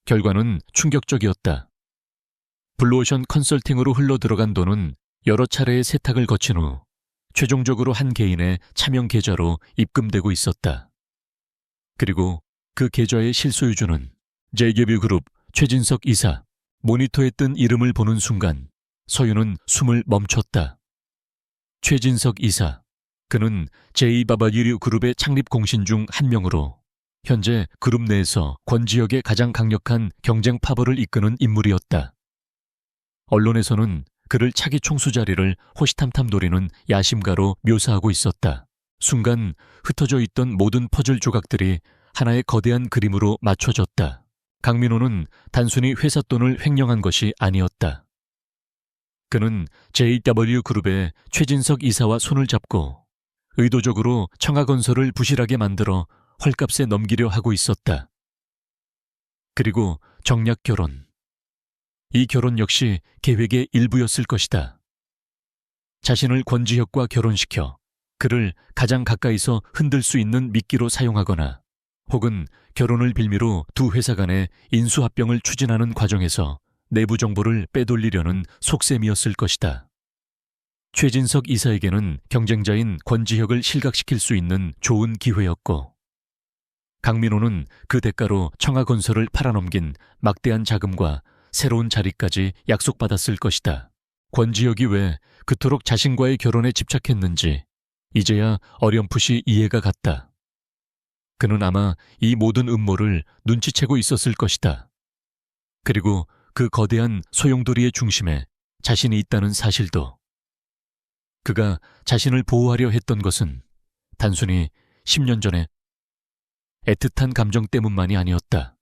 결과는 충격적이었다. 블루오션 컨설팅으로 흘러들어간 돈은 여러 차례의 세탁을 거친 후 최종적으로 한 개인의 차명 계좌로 입금되고 있었다. 그리고 그 계좌의 실소유주는 JW그룹 최진석 이사. 모니터에 뜬 이름을 보는 순간 서윤은 숨을 멈췄다. 최진석 이사. 그는 제2바바유류 그룹의 창립 공신 중 한 명으로 현재 그룹 내에서 권지혁의 가장 강력한 경쟁 파벌을 이끄는 인물이었다. 언론에서는 그를 차기 총수 자리를 호시탐탐 노리는 야심가로 묘사하고 있었다. 순간 흩어져 있던 모든 퍼즐 조각들이 하나의 거대한 그림으로 맞춰졌다. 강민호는 단순히 회사 돈을 횡령한 것이 아니었다. 그는 JW그룹의 최진석 이사와 손을 잡고 의도적으로 청하건설을 부실하게 만들어 헐값에 넘기려 하고 있었다. 그리고 정략 결혼. 이 결혼 역시 계획의 일부였을 것이다. 자신을 권지혁과 결혼시켜 그를 가장 가까이서 흔들 수 있는 미끼로 사용하거나 혹은 결혼을 빌미로 두 회사 간의 인수합병을 추진하는 과정에서 내부 정보를 빼돌리려는 속셈이었을 것이다. 최진석 이사에게는 경쟁자인 권지혁을 실각시킬 수 있는 좋은 기회였고 강민호는 그 대가로 청하건설을 팔아넘긴 막대한 자금과 새로운 자리까지 약속받았을 것이다. 권지혁이 왜 그토록 자신과의 결혼에 집착했는지 이제야 어렴풋이 이해가 갔다. 그는 아마 이 모든 음모를 눈치채고 있었을 것이다. 그리고 그 거대한 소용돌이의 중심에 자신이 있다는 사실도. 그가 자신을 보호하려 했던 것은 단순히 10년 전에 애틋한 감정 때문만이 아니었다.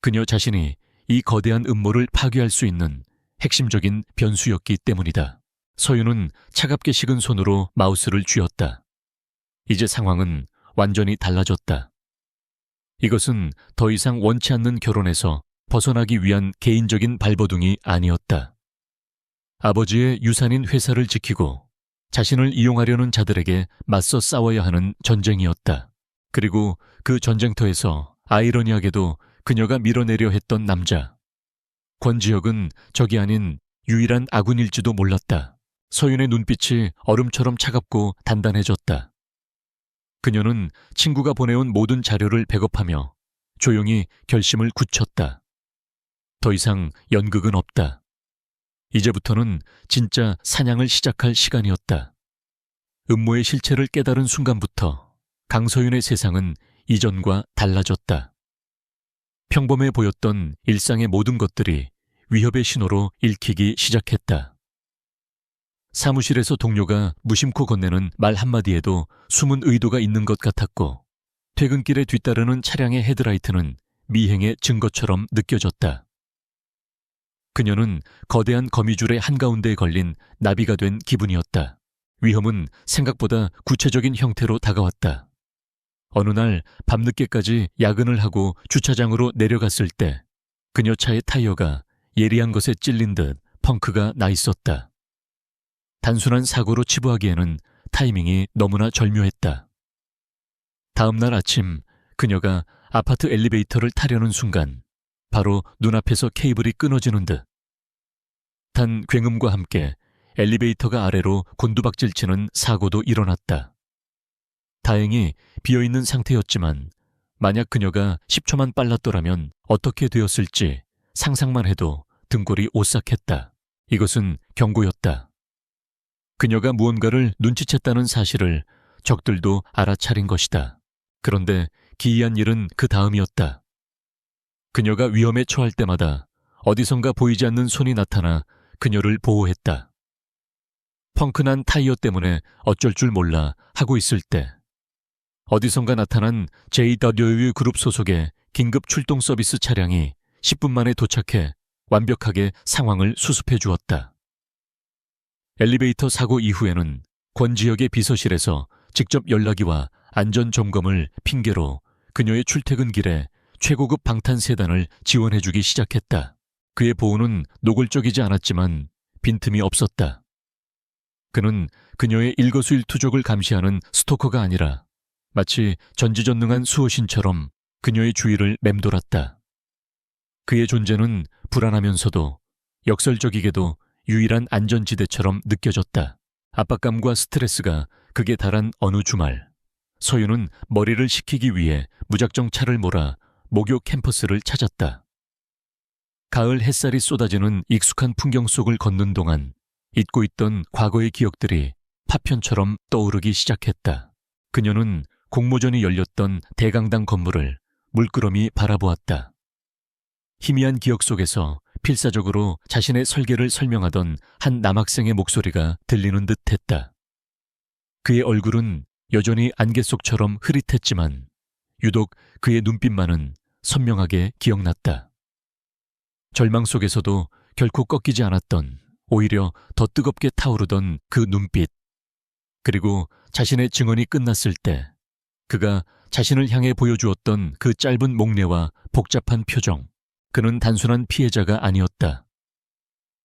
그녀 자신이 이 거대한 음모를 파괴할 수 있는 핵심적인 변수였기 때문이다. 서윤은 차갑게 식은 손으로 마우스를 쥐었다. 이제 상황은 완전히 달라졌다. 이것은 더 이상 원치 않는 결혼에서 벗어나기 위한 개인적인 발버둥이 아니었다. 아버지의 유산인 회사를 지키고 자신을 이용하려는 자들에게 맞서 싸워야 하는 전쟁이었다. 그리고 그 전쟁터에서 아이러니하게도 그녀가 밀어내려 했던 남자. 권지혁은 적이 아닌 유일한 아군일지도 몰랐다. 서윤의 눈빛이 얼음처럼 차갑고 단단해졌다. 그녀는 친구가 보내온 모든 자료를 백업하며 조용히 결심을 굳혔다. 더 이상 연극은 없다. 이제부터는 진짜 사냥을 시작할 시간이었다. 음모의 실체를 깨달은 순간부터 강서윤의 세상은 이전과 달라졌다. 평범해 보였던 일상의 모든 것들이 위협의 신호로 읽히기 시작했다. 사무실에서 동료가 무심코 건네는 말 한마디에도 숨은 의도가 있는 것 같았고 퇴근길에 뒤따르는 차량의 헤드라이트는 미행의 증거처럼 느껴졌다. 그녀는 거대한 거미줄의 한가운데에 걸린 나비가 된 기분이었다. 위험은 생각보다 구체적인 형태로 다가왔다. 어느 날 밤늦게까지 야근을 하고 주차장으로 내려갔을 때 그녀 차의 타이어가 예리한 것에 찔린 듯 펑크가 나 있었다. 단순한 사고로 치부하기에는 타이밍이 너무나 절묘했다. 다음 날 아침 그녀가 아파트 엘리베이터를 타려는 순간 바로 눈앞에서 케이블이 끊어지는 듯 단 굉음과 함께 엘리베이터가 아래로 곤두박질치는 사고도 일어났다. 다행히 비어있는 상태였지만 만약 그녀가 10초만 빨랐더라면 어떻게 되었을지 상상만 해도 등골이 오싹했다. 이것은 경고였다. 그녀가 무언가를 눈치챘다는 사실을 적들도 알아차린 것이다. 그런데 기이한 일은 그 다음이었다. 그녀가 위험에 처할 때마다 어디선가 보이지 않는 손이 나타나 그녀를 보호했다. 펑크난 타이어 때문에 어쩔 줄 몰라 하고 있을 때 어디선가 나타난 JW 그룹 소속의 긴급 출동 서비스 차량이 10분 만에 도착해 완벽하게 상황을 수습해 주었다. 엘리베이터 사고 이후에는 권 지역의 비서실에서 직접 연락이 와 안전 점검을 핑계로 그녀의 출퇴근 길에 최고급 방탄 세단을 지원해주기 시작했다. 그의 보호는 노골적이지 않았지만 빈틈이 없었다. 그는 그녀의 일거수일투족을 감시하는 스토커가 아니라 마치 전지전능한 수호신처럼 그녀의 주위를 맴돌았다. 그의 존재는 불안하면서도 역설적이게도 유일한 안전지대처럼 느껴졌다. 압박감과 스트레스가 극에 달한 어느 주말, 서윤은 머리를 식히기 위해 무작정 차를 몰아 모교 캠퍼스를 찾았다. 가을 햇살이 쏟아지는 익숙한 풍경 속을 걷는 동안 잊고 있던 과거의 기억들이 파편처럼 떠오르기 시작했다. 그녀는 공모전이 열렸던 대강당 건물을 물끄러미 바라보았다. 희미한 기억 속에서 필사적으로 자신의 설계를 설명하던 한 남학생의 목소리가 들리는 듯했다. 그의 얼굴은 여전히 안개 속처럼 흐릿했지만 유독 그의 눈빛만은 선명하게 기억났다. 절망 속에서도 결코 꺾이지 않았던, 오히려 더 뜨겁게 타오르던 그 눈빛. 그리고 자신의 증언이 끝났을 때 그가 자신을 향해 보여주었던 그 짧은 목례와 복잡한 표정. 그는 단순한 피해자가 아니었다.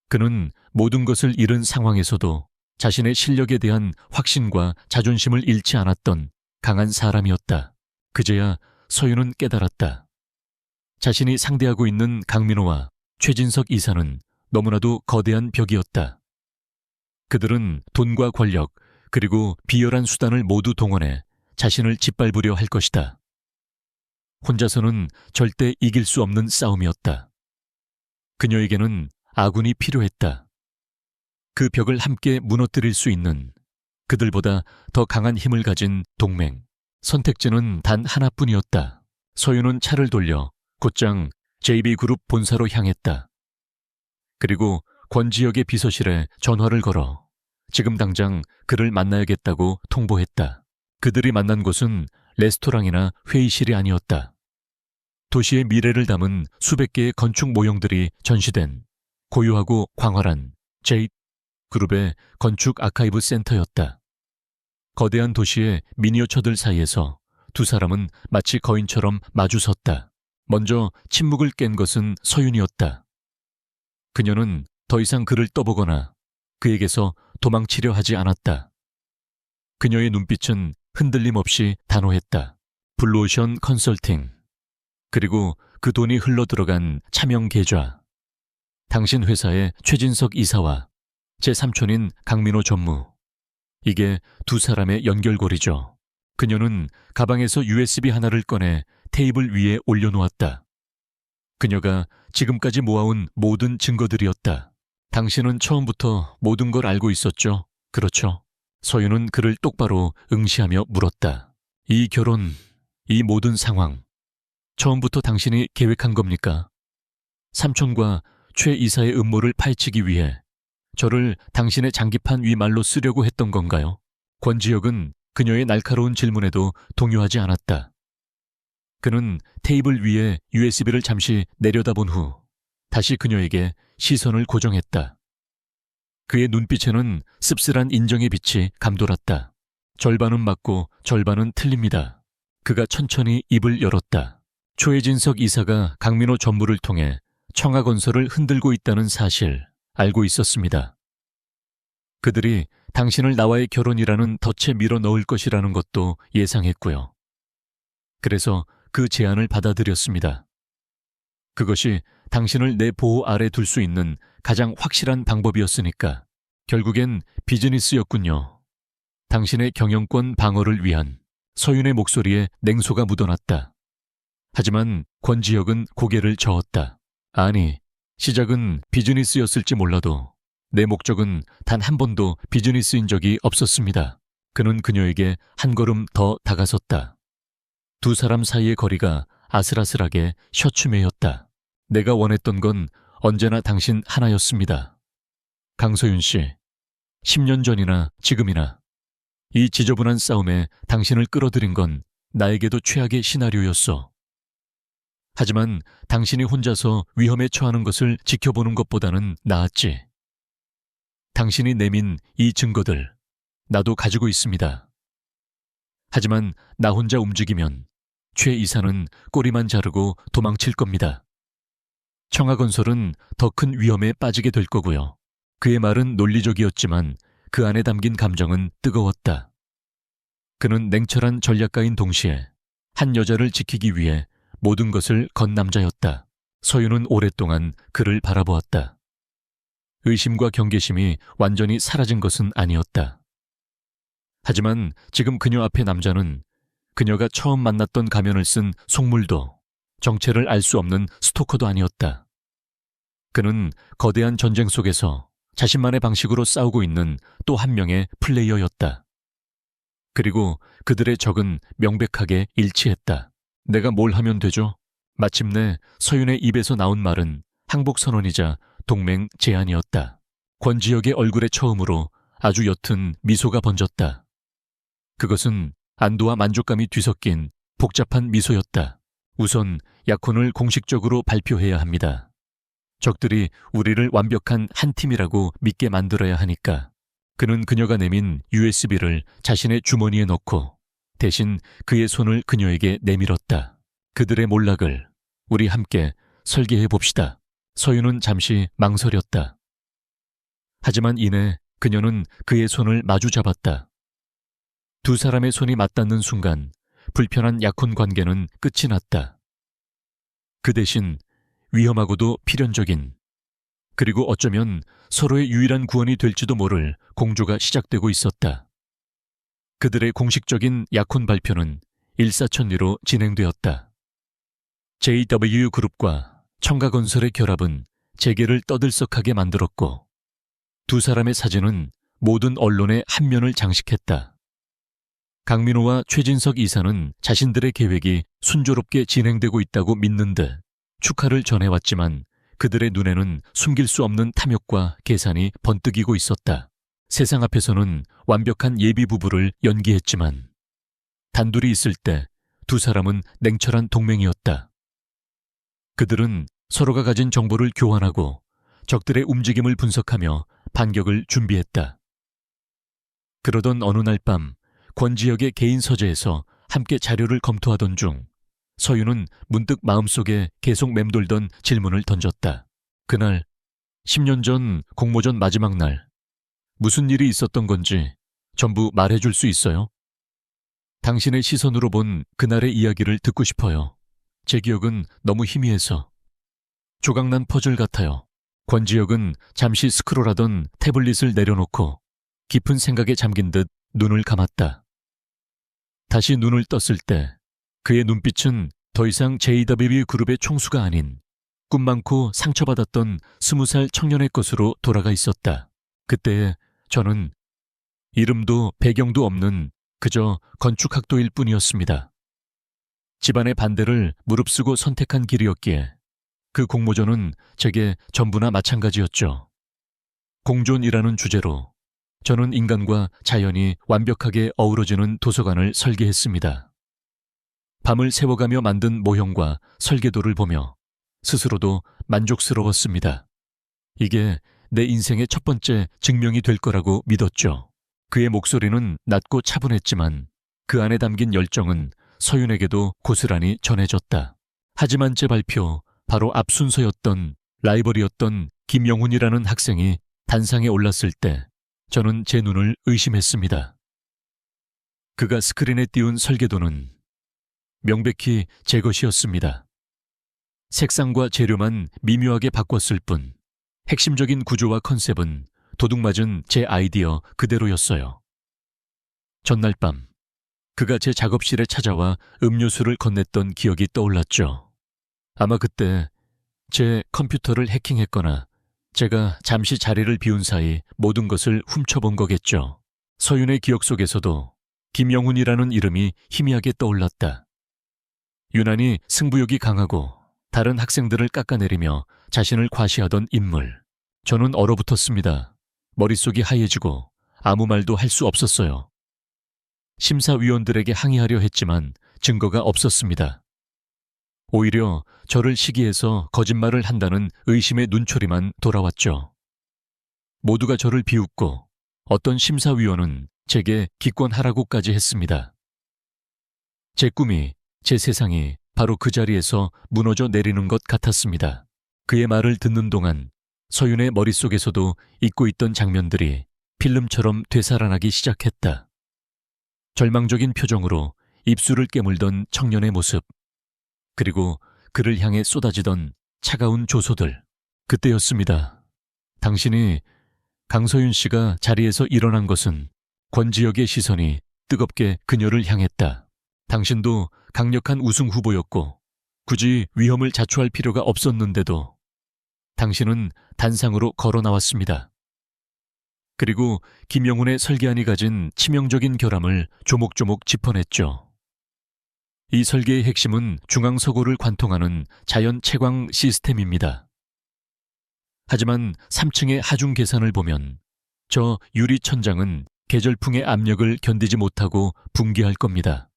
그는 모든 것을 잃은 상황에서도 자신의 실력에 대한 확신과 자존심을 잃지 않았던 강한 사람이었다. 그제야 서윤은 깨달았다. 자신이 상대하고 있는 강민호와 최진석 이사는 너무나도 거대한 벽이었다. 그들은 돈과 권력, 그리고 비열한 수단을 모두 동원해 자신을 짓밟으려 할 것이다. 혼자서는 절대 이길 수 없는 싸움이었다. 그녀에게는 아군이 필요했다. 그 벽을 함께 무너뜨릴 수 있는, 그들보다 더 강한 힘을 가진 동맹. 선택지는 단 하나뿐이었다. 서윤은 차를 돌려 곧장 JB그룹 본사로 향했다. 그리고 권 지역의 비서실에 전화를 걸어 지금 당장 그를 만나야겠다고 통보했다. 그들이 만난 곳은 레스토랑이나 회의실이 아니었다. 도시의 미래를 담은 수백 개의 건축 모형들이 전시된 고요하고 광활한 J그룹의 건축 아카이브 센터였다. 거대한 도시의 미니어처들 사이에서 두 사람은 마치 거인처럼 마주섰다. 먼저 침묵을 깬 것은 서윤이었다. 그녀는 더 이상 그를 떠보거나 그에게서 도망치려 하지 않았다. 그녀의 눈빛은 흔들림 없이 단호했다. 블루오션 컨설팅. 그리고 그 돈이 흘러들어간 차명 계좌. 당신 회사의 최진석 이사와 제 삼촌인 강민호 전무. 이게 두 사람의 연결고리죠. 그녀는 가방에서 USB 하나를 꺼내 테이블 위에 올려놓았다. 그녀가 지금까지 모아온 모든 증거들이었다. 당신은 처음부터 모든 걸 알고 있었죠? 그렇죠? 서윤은 그를 똑바로 응시하며 물었다. 이 결혼, 이 모든 상황, 처음부터 당신이 계획한 겁니까? 삼촌과 최 이사의 음모를 파헤치기 위해 저를 당신의 장기판 위말로 쓰려고 했던 건가요? 권지혁은 그녀의 날카로운 질문에도 동요하지 않았다. 그는 테이블 위에 USB를 잠시 내려다본 후 다시 그녀에게 시선을 고정했다. 그의 눈빛에는 씁쓸한 인정의 빛이 감돌았다. 절반은 맞고 절반은 틀립니다. 그가 천천히 입을 열었다. 초혜진석 이사가 강민호 전무를 통해 청하건설을 흔들고 있다는 사실 알고 있었습니다. 그들이 당신을 나와의 결혼이라는 덫에 밀어 넣을 것이라는 것도 예상했고요. 그래서 그 제안을 받아들였습니다. 그것이 당신을 내 보호 아래 둘 수 있는 가장 확실한 방법이었으니까 결국엔 비즈니스였군요. 당신의 경영권 방어를 위한. 서윤의 목소리에 냉소가 묻어났다. 하지만 권지혁은 고개를 저었다. 아니, 시작은 비즈니스였을지 몰라도 내 목적은 단 한 번도 비즈니스인 적이 없었습니다. 그는 그녀에게 한 걸음 더 다가섰다. 두 사람 사이의 거리가 아슬아슬하게 셔츠매였다. 내가 원했던 건 언제나 당신 하나였습니다. 강서윤 씨, 10년 전이나 지금이나 이 지저분한 싸움에 당신을 끌어들인 건 나에게도 최악의 시나리오였어. 하지만 당신이 혼자서 위험에 처하는 것을 지켜보는 것보다는 나았지. 당신이 내민 이 증거들, 나도 가지고 있습니다. 하지만 나 혼자 움직이면 최 이사는 꼬리만 자르고 도망칠 겁니다. 청하건설은 더 큰 위험에 빠지게 될 거고요. 그의 말은 논리적이었지만 그 안에 담긴 감정은 뜨거웠다. 그는 냉철한 전략가인 동시에 한 여자를 지키기 위해 모든 것을 건 남자였다. 서윤은 오랫동안 그를 바라보았다. 의심과 경계심이 완전히 사라진 것은 아니었다. 하지만 지금 그녀 앞의 남자는 그녀가 처음 만났던 가면을 쓴 속물도 정체를 알 수 없는 스토커도 아니었다. 그는 거대한 전쟁 속에서 자신만의 방식으로 싸우고 있는 또 한 명의 플레이어였다. 그리고 그들의 적은 명백하게 일치했다. 내가 뭘 하면 되죠? 마침내 서윤의 입에서 나온 말은 항복선언이자 동맹 제안이었다. 권지혁의 얼굴에 처음으로 아주 옅은 미소가 번졌다. 그것은 안도와 만족감이 뒤섞인 복잡한 미소였다. 우선 약혼을 공식적으로 발표해야 합니다. 적들이 우리를 완벽한 한 팀이라고 믿게 만들어야 하니까. 그는 그녀가 내민 USB를 자신의 주머니에 넣고 대신 그의 손을 그녀에게 내밀었다. 그들의 몰락을 우리 함께 설계해 봅시다. 서윤은 잠시 망설였다. 하지만 이내 그녀는 그의 손을 마주 잡았다. 두 사람의 손이 맞닿는 순간 불편한 약혼 관계는 끝이 났다. 그 대신 위험하고도 필연적인, 그리고 어쩌면 서로의 유일한 구원이 될지도 모를 공조가 시작되고 있었다. 그들의 공식적인 약혼 발표는 일사천리로 진행되었다. JW그룹과 청가건설의 결합은 재계를 떠들썩하게 만들었고 두 사람의 사진은 모든 언론의 한 면을 장식했다. 강민호와 최진석 이사는 자신들의 계획이 순조롭게 진행되고 있다고 믿는 듯 축하를 전해왔지만 그들의 눈에는 숨길 수 없는 탐욕과 계산이 번뜩이고 있었다. 세상 앞에서는 완벽한 예비 부부를 연기했지만 단둘이 있을 때 두 사람은 냉철한 동맹이었다. 그들은 서로가 가진 정보를 교환하고 적들의 움직임을 분석하며 반격을 준비했다. 그러던 어느 날 밤 권지혁의 개인 서재에서 함께 자료를 검토하던 중 서윤은 문득 마음속에 계속 맴돌던 질문을 던졌다. 그날 10년 전 공모전 마지막 날 무슨 일이 있었던 건지 전부 말해줄 수 있어요? 당신의 시선으로 본 그날의 이야기를 듣고 싶어요. 제 기억은 너무 희미해서. 조각난 퍼즐 같아요. 권지혁은 잠시 스크롤하던 태블릿을 내려놓고 깊은 생각에 잠긴 듯 눈을 감았다. 다시 눈을 떴을 때 그의 눈빛은 더 이상 JW그룹의 총수가 아닌 꿈 많고 상처받았던 20살 청년의 것으로 돌아가 있었다. 그때에 저는 이름도 배경도 없는 그저 건축학도일 뿐이었습니다. 집안의 반대를 무릅쓰고 선택한 길이었기에 그 공모전은 제게 전부나 마찬가지였죠. 공존이라는 주제로 저는 인간과 자연이 완벽하게 어우러지는 도서관을 설계했습니다. 밤을 새워가며 만든 모형과 설계도를 보며 스스로도 만족스러웠습니다. 이게 내 인생의 첫 번째 증명이 될 거라고 믿었죠. 그의 목소리는 낮고 차분했지만 그 안에 담긴 열정은 서윤에게도 고스란히 전해졌다. 하지만 제 발표 바로 앞 순서였던 라이벌이었던 김영훈이라는 학생이 단상에 올랐을 때 저는 제 눈을 의심했습니다. 그가 스크린에 띄운 설계도는 명백히 제 것이었습니다. 색상과 재료만 미묘하게 바꿨을 뿐 핵심적인 구조와 컨셉은 도둑맞은 제 아이디어 그대로였어요. 전날 밤 그가 제 작업실에 찾아와 음료수를 건넸던 기억이 떠올랐죠. 아마 그때 제 컴퓨터를 해킹했거나 제가 잠시 자리를 비운 사이 모든 것을 훔쳐본 거겠죠. 서윤의 기억 속에서도 김영훈이라는 이름이 희미하게 떠올랐다. 유난히 승부욕이 강하고 다른 학생들을 깎아내리며 자신을 과시하던 인물. 저는 얼어붙었습니다. 머릿속이 하얘지고 아무 말도 할 수 없었어요. 심사위원들에게 항의하려 했지만 증거가 없었습니다. 오히려 저를 시기해서 거짓말을 한다는 의심의 눈초리만 돌아왔죠. 모두가 저를 비웃고 어떤 심사위원은 제게 기권하라고까지 했습니다. 제 꿈이, 제 세상이 바로 그 자리에서 무너져 내리는 것 같았습니다. 그의 말을 듣는 동안 서윤의 머릿속에서도 잊고 있던 장면들이 필름처럼 되살아나기 시작했다. 절망적인 표정으로 입술을 깨물던 청년의 모습, 그리고 그를 향해 쏟아지던 차가운 조소들. 그때였습니다. 당신이, 강서윤 씨가 자리에서 일어난 것은 권지혁의 시선이 뜨겁게 그녀를 향했다. 당신도 강력한 우승 후보였고 굳이 위험을 자초할 필요가 없었는데도 당신은 단상으로 걸어 나왔습니다. 그리고 김영훈의 설계안이 가진 치명적인 결함을 조목조목 짚어냈죠. 이 설계의 핵심은 중앙서고를 관통하는 자연 채광 시스템입니다. 하지만 3층의 하중 계산을 보면 저 유리 천장은 계절풍의 압력을 견디지 못하고 붕괴할 겁니다.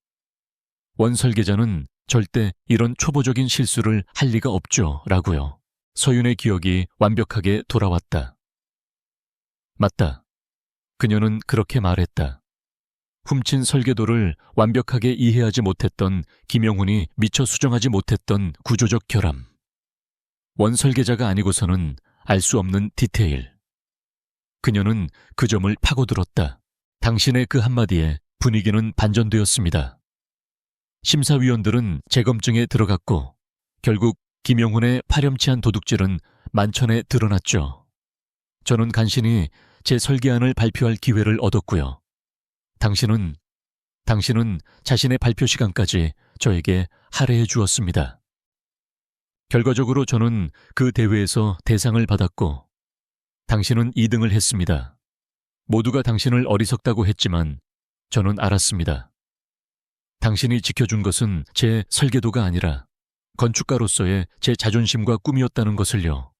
원 설계자는 절대 이런 초보적인 실수를 할 리가 없죠, 라고요. 서윤의 기억이 완벽하게 돌아왔다. 맞다. 그녀는 그렇게 말했다. 훔친 설계도를 완벽하게 이해하지 못했던 김영훈이 미처 수정하지 못했던 구조적 결함. 원 설계자가 아니고서는 알 수 없는 디테일. 그녀는 그 점을 파고들었다. 당신의 그 한마디에 분위기는 반전되었습니다. 심사위원들은 재검증에 들어갔고 결국 김영훈의 파렴치한 도둑질은 만천에 드러났죠. 저는 간신히 제 설계안을 발표할 기회를 얻었고요. 당신은 자신의 발표 시간까지 저에게 할애해 주었습니다. 결과적으로 저는 그 대회에서 대상을 받았고 당신은 2등을 했습니다. 모두가 당신을 어리석다고 했지만 저는 알았습니다. 당신이 지켜준 것은 제 설계도가 아니라 건축가로서의 제 자존심과 꿈이었다는 것을요.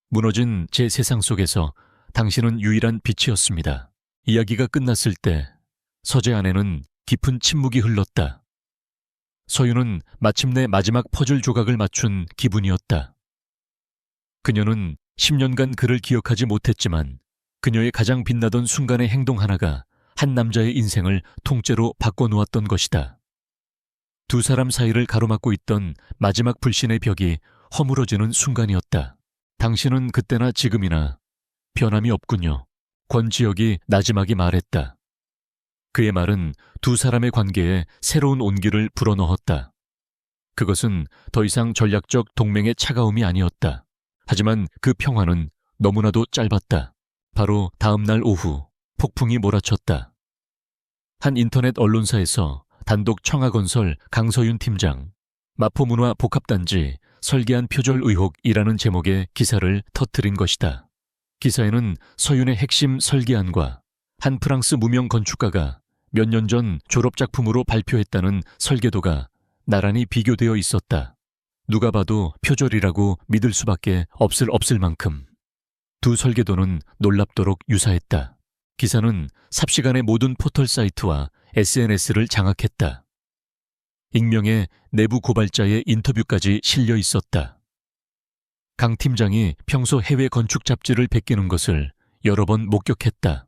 무너진 제 세상 속에서 당신은 유일한 빛이었습니다. 이야기가 끝났을 때 서재 안에는 깊은 침묵이 흘렀다. 서윤은 마침내 마지막 퍼즐 조각을 맞춘 기분이었다. 그녀는 10년간 그를 기억하지 못했지만 그녀의 가장 빛나던 순간의 행동 하나가 한 남자의 인생을 통째로 바꿔놓았던 것이다. 두 사람 사이를 가로막고 있던 마지막 불신의 벽이 허물어지는 순간이었다. 당신은 그때나 지금이나 변함이 없군요. 권지혁이 나지막이 말했다. 그의 말은 두 사람의 관계에 새로운 온기를 불어넣었다. 그것은 더 이상 전략적 동맹의 차가움이 아니었다. 하지만 그 평화는 너무나도 짧았다. 바로 다음 날 오후 폭풍이 몰아쳤다. 한 인터넷 언론사에서 단독 청하건설 강서윤 팀장, 마포문화 복합단지 설계안 표절 의혹이라는 제목의 기사를 터뜨린 것이다. 기사에는 서윤의 핵심 설계안과 한 프랑스 무명 건축가가 몇 년 전 졸업작품으로 발표했다는 설계도가 나란히 비교되어 있었다. 누가 봐도 표절이라고 믿을 수밖에 없을 만큼 두 설계도는 놀랍도록 유사했다. 기사는 삽시간에 모든 포털 사이트와 SNS를 장악했다. 익명의 내부 고발자의 인터뷰까지 실려 있었다. 강 팀장이 평소 해외 건축 잡지를 베끼는 것을 여러 번 목격했다.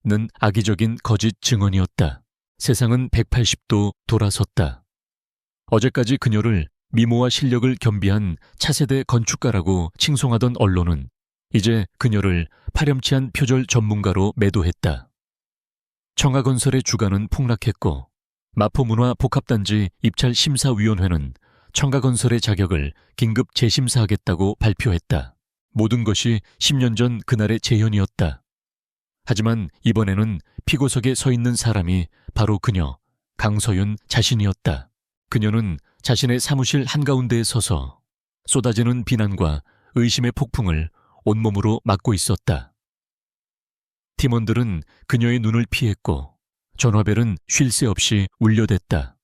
는 악의적인 거짓 증언이었다. 세상은 180도 돌아섰다. 어제까지 그녀를 미모와 실력을 겸비한 차세대 건축가라고 칭송하던 언론은 이제 그녀를 파렴치한 표절 전문가로 매도했다. 청하건설의 주가는 폭락했고 마포문화 복합단지 입찰심사위원회는 청하건설의 자격을 긴급 재심사하겠다고 발표했다. 모든 것이 10년 전 그날의 재현이었다. 하지만 이번에는 피고석에 서 있는 사람이 바로 그녀, 강서윤 자신이었다. 그녀는 자신의 사무실 한가운데에 서서 쏟아지는 비난과 의심의 폭풍을 온몸으로 막고 있었다. 팀원들은 그녀의 눈을 피했고 전화벨은 쉴 새 없이 울려댔다.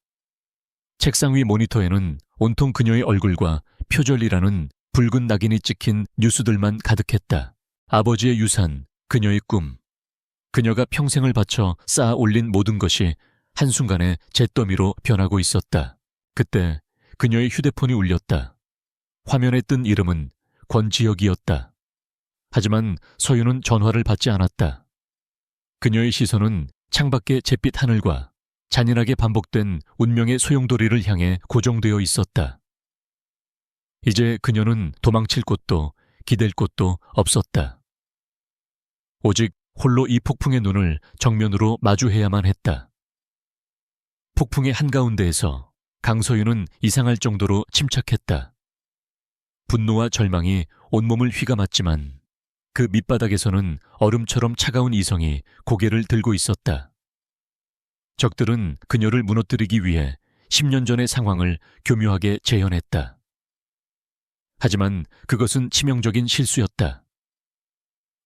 책상 위 모니터에는 온통 그녀의 얼굴과 표절이라는 붉은 낙인이 찍힌 뉴스들만 가득했다. 아버지의 유산, 그녀의 꿈, 그녀가 평생을 바쳐 쌓아 올린 모든 것이 한순간에 잿더미로 변하고 있었다. 그때 그녀의 휴대폰이 울렸다. 화면에 뜬 이름은 권지혁이었다. 하지만 서윤은 전화를 받지 않았다. 그녀의 시선은 창밖의 잿빛 하늘과 잔인하게 반복된 운명의 소용돌이를 향해 고정되어 있었다. 이제 그녀는 도망칠 곳도 기댈 곳도 없었다. 오직 홀로 이 폭풍의 눈을 정면으로 마주해야만 했다. 폭풍의 한가운데에서 강서윤은 이상할 정도로 침착했다. 분노와 절망이 온몸을 휘감았지만 그 밑바닥에서는 얼음처럼 차가운 이성이 고개를 들고 있었다. 적들은 그녀를 무너뜨리기 위해 10년 전의 상황을 교묘하게 재현했다. 하지만 그것은 치명적인 실수였다.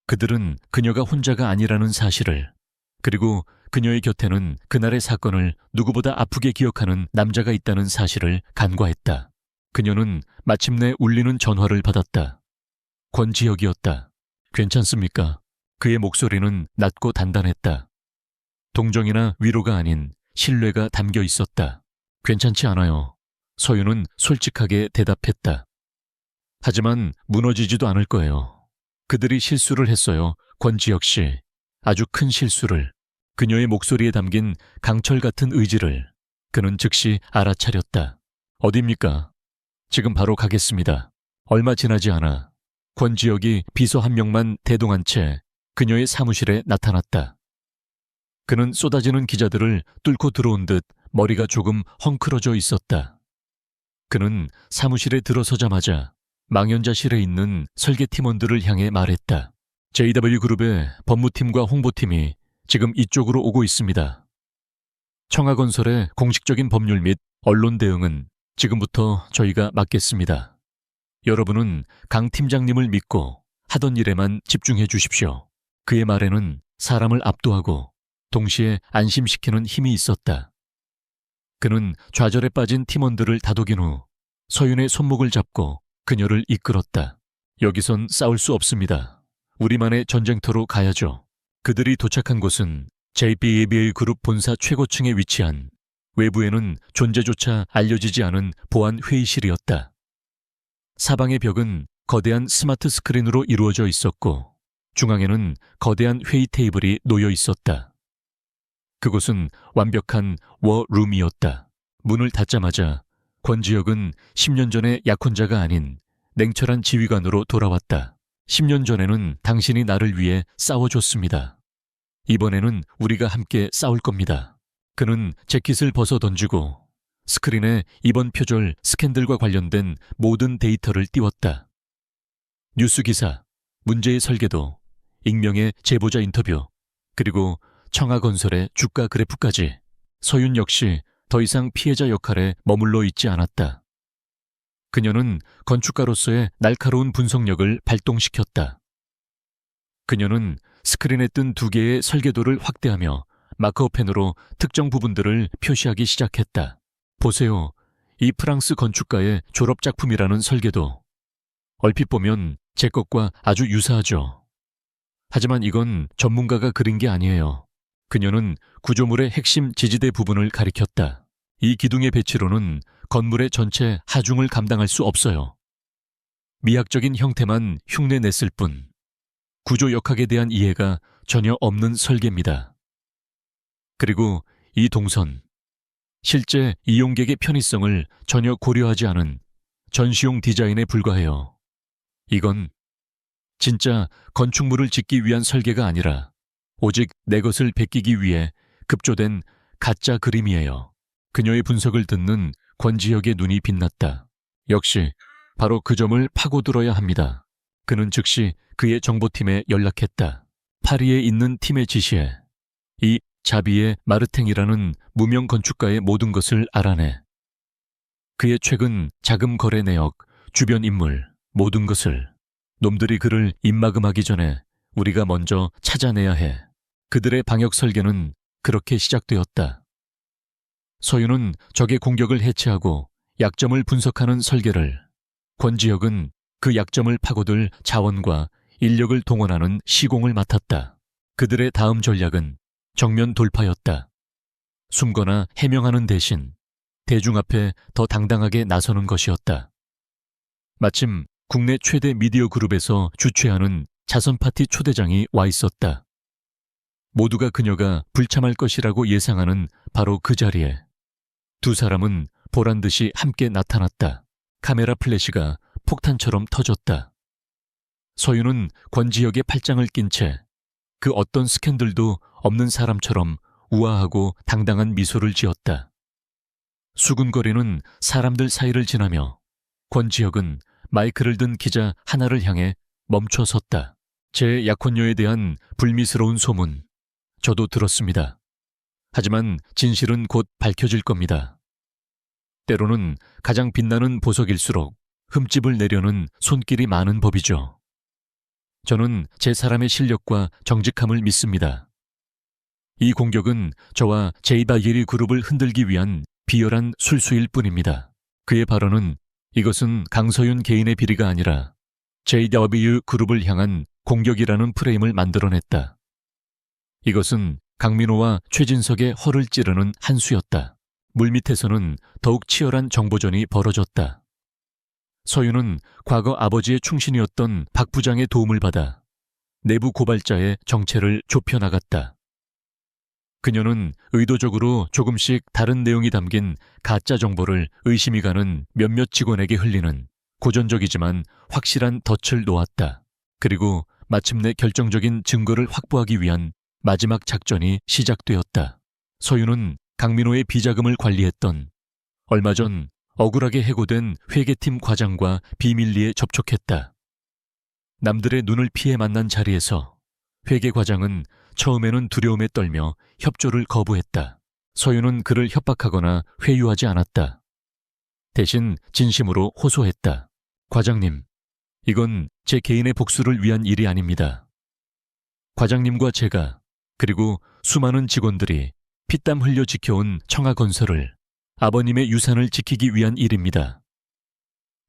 그들은 그녀가 혼자가 아니라는 사실을, 그리고 그녀의 곁에는 그날의 사건을 누구보다 아프게 기억하는 남자가 있다는 사실을 간과했다. 그녀는 마침내 울리는 전화를 받았다. 권지혁이었다. 괜찮습니까? 그의 목소리는 낮고 단단했다. 동정이나 위로가 아닌 신뢰가 담겨 있었다. 괜찮지 않아요. 서윤은 솔직하게 대답했다. 하지만 무너지지도 않을 거예요. 그들이 실수를 했어요. 권지혁 씨. 아주 큰 실수를. 그녀의 목소리에 담긴 강철 같은 의지를 그는 즉시 알아차렸다. 어디입니까? 지금 바로 가겠습니다. 얼마 지나지 않아 권지혁이 비서 한 명만 대동한 채 그녀의 사무실에 나타났다. 그는 쏟아지는 기자들을 뚫고 들어온 듯 머리가 조금 헝클어져 있었다. 그는 사무실에 들어서자마자 망연자실에 있는 설계팀원들을 향해 말했다. JW그룹의 법무팀과 홍보팀이 지금 이쪽으로 오고 있습니다. 청하건설의 공식적인 법률 및 언론 대응은 지금부터 저희가 맡겠습니다. 여러분은 강 팀장님을 믿고 하던 일에만 집중해 주십시오. 그의 말에는 사람을 압도하고 동시에 안심시키는 힘이 있었다. 그는 좌절에 빠진 팀원들을 다독인 후 서윤의 손목을 잡고 그녀를 이끌었다. 여기선 싸울 수 없습니다. 우리만의 전쟁터로 가야죠. 그들이 도착한 곳은 JBABA 그룹 본사 최고층에 위치한 외부에는 존재조차 알려지지 않은 보안 회의실이었다. 사방의 벽은 거대한 스마트 스크린으로 이루어져 있었고 중앙에는 거대한 회의 테이블이 놓여 있었다. 그곳은 완벽한 워룸이었다. 문을 닫자마자 권지혁은 10년 전의 약혼자가 아닌 냉철한 지휘관으로 돌아왔다. 10년 전에는 당신이 나를 위해 싸워줬습니다. 이번에는 우리가 함께 싸울 겁니다. 그는 재킷을 벗어 던지고 스크린에 이번 표절 스캔들과 관련된 모든 데이터를 띄웠다. 뉴스 기사, 문제의 설계도, 익명의 제보자 인터뷰, 그리고 청하건설의 주가 그래프까지. 서윤 역시 더 이상 피해자 역할에 머물러 있지 않았다. 그녀는 건축가로서의 날카로운 분석력을 발동시켰다. 그녀는 스크린에 뜬 2개의 설계도를 확대하며 마커펜으로 특정 부분들을 표시하기 시작했다. 보세요. 이 프랑스 건축가의 졸업작품이라는 설계도. 얼핏 보면 제 것과 아주 유사하죠. 하지만 이건 전문가가 그린 게 아니에요. 그녀는 구조물의 핵심 지지대 부분을 가리켰다. 이 기둥의 배치로는 건물의 전체 하중을 감당할 수 없어요. 미학적인 형태만 흉내냈을 뿐 구조 역학에 대한 이해가 전혀 없는 설계입니다. 그리고 이 동선, 실제 이용객의 편의성을 전혀 고려하지 않은 전시용 디자인에 불과해요. 이건 진짜 건축물을 짓기 위한 설계가 아니라 오직 내 것을 베끼기 위해 급조된 가짜 그림이에요. 그녀의 분석을 듣는 권지혁의 눈이 빛났다. 역시 바로 그 점을 파고들어야 합니다. 그는 즉시 그의 정보팀에 연락했다. 파리에 있는 팀의 지시에 이 자비의 마르탱이라는 무명 건축가의 모든 것을 알아내. 그의 최근 자금 거래 내역, 주변 인물, 모든 것을. 놈들이 그를 입막음하기 전에 우리가 먼저 찾아내야 해. 그들의 방역 설계는 그렇게 시작되었다. 서윤은 적의 공격을 해체하고 약점을 분석하는 설계를, 권지혁은 그 약점을 파고들 자원과 인력을 동원하는 시공을 맡았다. 그들의 다음 전략은 정면 돌파였다. 숨거나 해명하는 대신 대중 앞에 더 당당하게 나서는 것이었다. 마침 국내 최대 미디어 그룹에서 주최하는 자선 파티 초대장이 와 있었다. 모두가 그녀가 불참할 것이라고 예상하는 바로 그 자리에 두 사람은 보란듯이 함께 나타났다. 카메라 플래시가 폭탄처럼 터졌다. 서윤은 권지혁의 팔짱을 낀 채 그 어떤 스캔들도 없는 사람처럼 우아하고 당당한 미소를 지었다. 수군거리는 사람들 사이를 지나며 권지혁은 마이크를 든 기자 하나를 향해 멈춰 섰다. 제 약혼녀에 대한 불미스러운 소문, 저도 들었습니다. 하지만 진실은 곧 밝혀질 겁니다. 때로는 가장 빛나는 보석일수록 흠집을 내려는 손길이 많은 법이죠. 저는 제 사람의 실력과 정직함을 믿습니다. 이 공격은 저와 제이바예리 그룹을 흔들기 위한 비열한 술수일 뿐입니다. 그의 발언은 이것은 강서윤 개인의 비리가 아니라 JW 그룹을 향한 공격이라는 프레임을 만들어냈다. 이것은 강민호와 최진석의 허를 찌르는 한 수였다. 물밑에서는 더욱 치열한 정보전이 벌어졌다. 서윤은 과거 아버지의 충신이었던 박 부장의 도움을 받아 내부 고발자의 정체를 좁혀나갔다. 그녀는 의도적으로 조금씩 다른 내용이 담긴 가짜 정보를 의심이 가는 몇몇 직원에게 흘리는 고전적이지만 확실한 덫을 놓았다. 그리고 마침내 결정적인 증거를 확보하기 위한 마지막 작전이 시작되었다. 서윤은 강민호의 비자금을 관리했던 얼마 전 억울하게 해고된 회계팀 과장과 비밀리에 접촉했다. 남들의 눈을 피해 만난 자리에서 회계 과장은 처음에는 두려움에 떨며 협조를 거부했다. 서윤은 그를 협박하거나 회유하지 않았다. 대신 진심으로 호소했다. 과장님, 이건 제 개인의 복수를 위한 일이 아닙니다. 과장님과 제가 그리고 수많은 직원들이 피땀 흘려 지켜온 청하건설을 아버님의 유산을 지키기 위한 일입니다.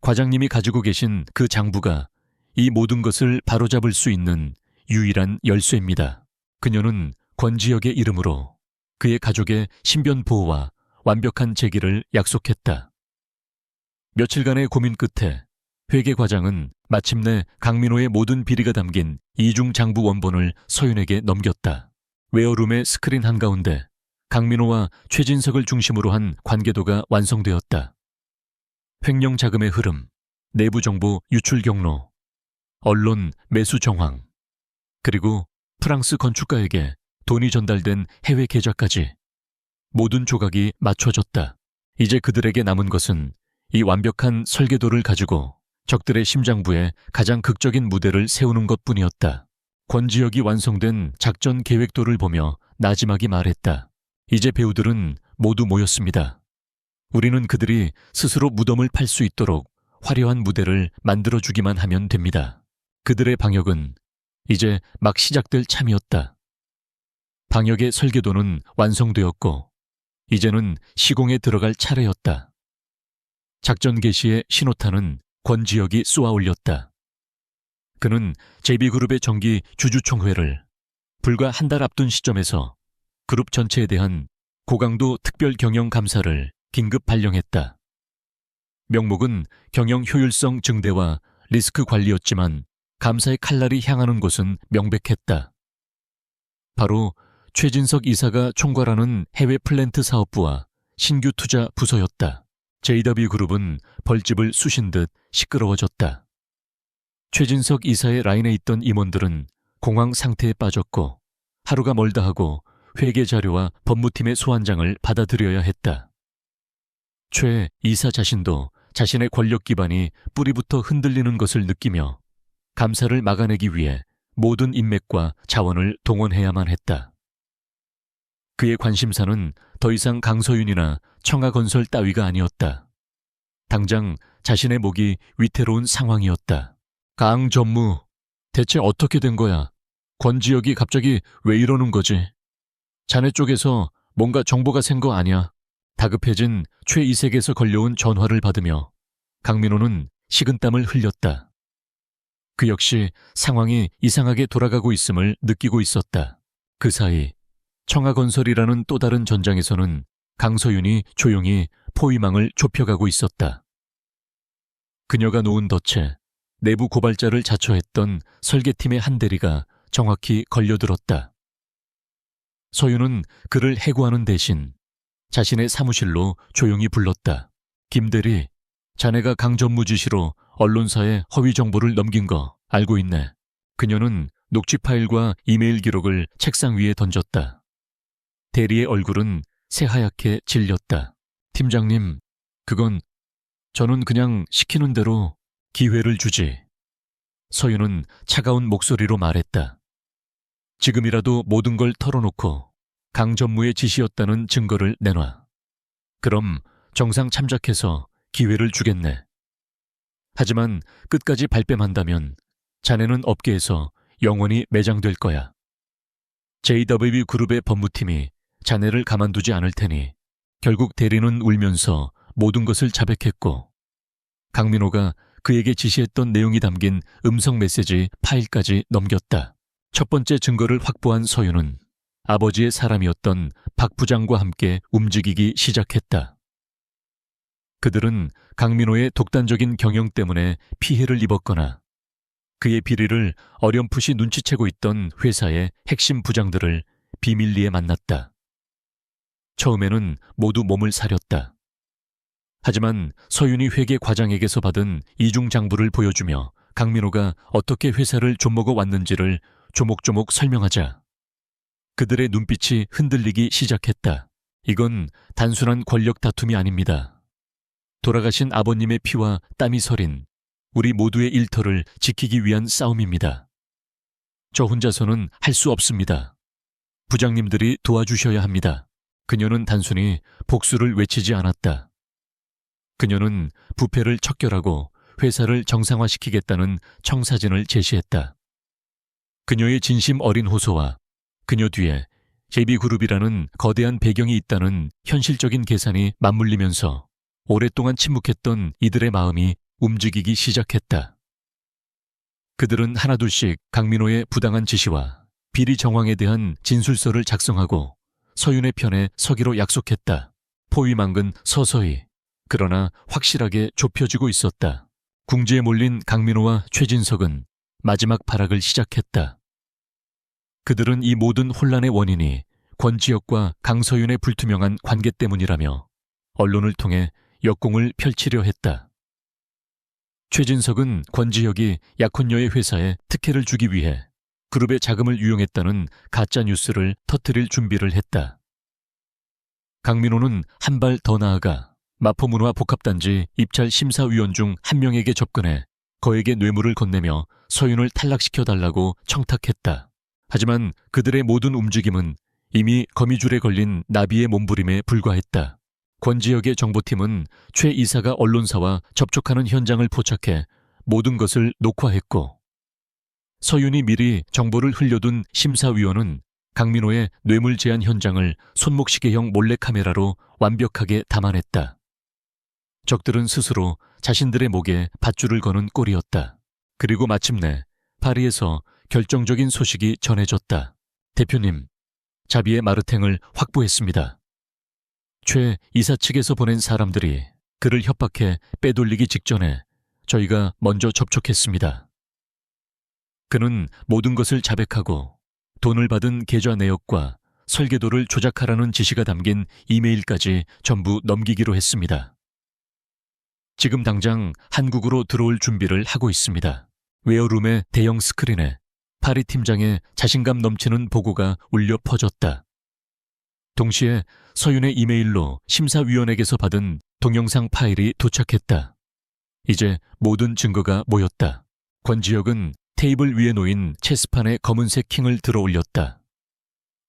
과장님이 가지고 계신 그 장부가 이 모든 것을 바로잡을 수 있는 유일한 열쇠입니다. 그녀는 권지혁의 이름으로 그의 가족의 신변 보호와 완벽한 재기를 약속했다. 며칠간의 고민 끝에 회계 과장은 마침내 강민호의 모든 비리가 담긴 이중 장부 원본을 서윤에게 넘겼다. 웨어룸의 스크린 한가운데 강민호와 최진석을 중심으로 한 관계도가 완성되었다. 횡령 자금의 흐름, 내부 정보 유출 경로, 언론 매수 정황, 그리고 프랑스 건축가에게 돈이 전달된 해외 계좌까지 모든 조각이 맞춰졌다. 이제 그들에게 남은 것은 이 완벽한 설계도를 가지고 적들의 심장부에 가장 극적인 무대를 세우는 것뿐이었다. 권지혁이 완성된 작전 계획도를 보며 나지막이 말했다. 이제 배우들은 모두 모였습니다. 우리는 그들이 스스로 무덤을 팔 수 있도록 화려한 무대를 만들어주기만 하면 됩니다. 그들의 방역은 이제 막 시작될 참이었다. 방역의 설계도는 완성되었고 이제는 시공에 들어갈 차례였다. 작전 개시의 신호탄은 권지혁이 쏘아 올렸다. 그는 제비그룹의 정기 주주총회를 불과 한 달 앞둔 시점에서 그룹 전체에 대한 고강도 특별 경영 감사를 긴급 발령했다. 명목은 경영 효율성 증대와 리스크 관리였지만 감사의 칼날이 향하는 곳은 명백했다. 바로 최진석 이사가 총괄하는 해외 플랜트 사업부와 신규 투자 부서였다. JW그룹은 벌집을 쑤신 듯 시끄러워졌다. 최진석 이사의 라인에 있던 임원들은 공황 상태에 빠졌고 하루가 멀다 하고 회계 자료와 법무팀의 소환장을 받아들여야 했다. 최 이사 자신도 자신의 권력 기반이 뿌리부터 흔들리는 것을 느끼며 감사를 막아내기 위해 모든 인맥과 자원을 동원해야만 했다. 그의 관심사는 더 이상 강서윤이나 청하건설 따위가 아니었다. 당장 자신의 목이 위태로운 상황이었다. 강 전무, 대체 어떻게 된 거야? 권지혁이 갑자기 왜 이러는 거지? 자네 쪽에서 뭔가 정보가 샌 거 아냐? 다급해진 최 이색에서 걸려온 전화를 받으며 강민호는 식은땀을 흘렸다. 그 역시 상황이 이상하게 돌아가고 있음을 느끼고 있었다. 그 사이 청하건설이라는 또 다른 전장에서는 강서윤이 조용히 포위망을 좁혀가고 있었다. 그녀가 놓은 덫에 내부 고발자를 자처했던 설계팀의 한 대리가 정확히 걸려들었다. 서윤은 그를 해고하는 대신 자신의 사무실로 조용히 불렀다. 김 대리, 자네가 강 전무 지시로 언론사에 허위 정보를 넘긴 거 알고 있네. 그녀는 녹취 파일과 이메일 기록을 책상 위에 던졌다. 대리의 얼굴은 새하얗게 질렸다. 팀장님, 그건 저는 그냥 시키는 대로 기회를 주지. 서윤은 차가운 목소리로 말했다. 지금이라도 모든 걸 털어놓고 강 전무의 지시였다는 증거를 내놔. 그럼 정상 참작해서 기회를 주겠네. 하지만 끝까지 발뺌한다면 자네는 업계에서 영원히 매장될 거야. JW 그룹의 법무팀이 자네를 가만두지 않을 테니 결국 대리는 울면서 모든 것을 자백했고 강민호가 그에게 지시했던 내용이 담긴 음성 메시지 파일까지 넘겼다. 첫 번째 증거를 확보한 서윤은 아버지의 사람이었던 박 부장과 함께 움직이기 시작했다. 그들은 강민호의 독단적인 경영 때문에 피해를 입었거나 그의 비리를 어렴풋이 눈치채고 있던 회사의 핵심 부장들을 비밀리에 만났다. 처음에는 모두 몸을 사렸다. 하지만 서윤이 회계 과장에게서 받은 이중장부를 보여주며 강민호가 어떻게 회사를 좀먹어 왔는지를 조목조목 설명하자 그들의 눈빛이 흔들리기 시작했다. 이건 단순한 권력 다툼이 아닙니다. 돌아가신 아버님의 피와 땀이 서린 우리 모두의 일터를 지키기 위한 싸움입니다. 저 혼자서는 할 수 없습니다. 부장님들이 도와주셔야 합니다. 그녀는 단순히 복수를 외치지 않았다. 그녀는 부패를 척결하고 회사를 정상화시키겠다는 청사진을 제시했다. 그녀의 진심 어린 호소와 그녀 뒤에 JB그룹이라는 거대한 배경이 있다는 현실적인 계산이 맞물리면서 오랫동안 침묵했던 이들의 마음이 움직이기 시작했다. 그들은 하나둘씩 강민호의 부당한 지시와 비리 정황에 대한 진술서를 작성하고 서윤의 편에 서기로 약속했다. 포위망은 서서히 그러나 확실하게 좁혀지고 있었다. 궁지에 몰린 강민호와 최진석은 마지막 발악을 시작했다. 그들은 이 모든 혼란의 원인이 권지혁과 강서윤의 불투명한 관계 때문이라며 언론을 통해 역공을 펼치려 했다. 최진석은 권지혁이 약혼녀의 회사에 특혜를 주기 위해 그룹의 자금을 유용했다는 가짜 뉴스를 터뜨릴 준비를 했다. 강민호는 한 발 더 나아가 마포문화 복합단지 입찰 심사위원 중 한 명에게 접근해 거액의 뇌물을 건네며 서윤을 탈락시켜달라고 청탁했다. 하지만 그들의 모든 움직임은 이미 거미줄에 걸린 나비의 몸부림에 불과했다. 권지혁의 정보팀은 최 이사가 언론사와 접촉하는 현장을 포착해 모든 것을 녹화했고 서윤이 미리 정보를 흘려둔 심사위원은 강민호의 뇌물 제한 현장을 손목시계형 몰래카메라로 완벽하게 담아냈다. 적들은 스스로 자신들의 목에 밧줄을 거는 꼴이었다. 그리고 마침내 파리에서 결정적인 소식이 전해졌다. 대표님, 자비의 마르탱을 확보했습니다. 최 이사 측에서 보낸 사람들이 그를 협박해 빼돌리기 직전에 저희가 먼저 접촉했습니다. 그는 모든 것을 자백하고 돈을 받은 계좌 내역과 설계도를 조작하라는 지시가 담긴 이메일까지 전부 넘기기로 했습니다. 지금 당장 한국으로 들어올 준비를 하고 있습니다. 웨어룸의 대형 스크린에 파리 팀장의 자신감 넘치는 보고가 울려 퍼졌다. 동시에 서윤의 이메일로 심사위원에게서 받은 동영상 파일이 도착했다. 이제 모든 증거가 모였다. 권지혁은 테이블 위에 놓인 체스판에 검은색 킹을 들어 올렸다.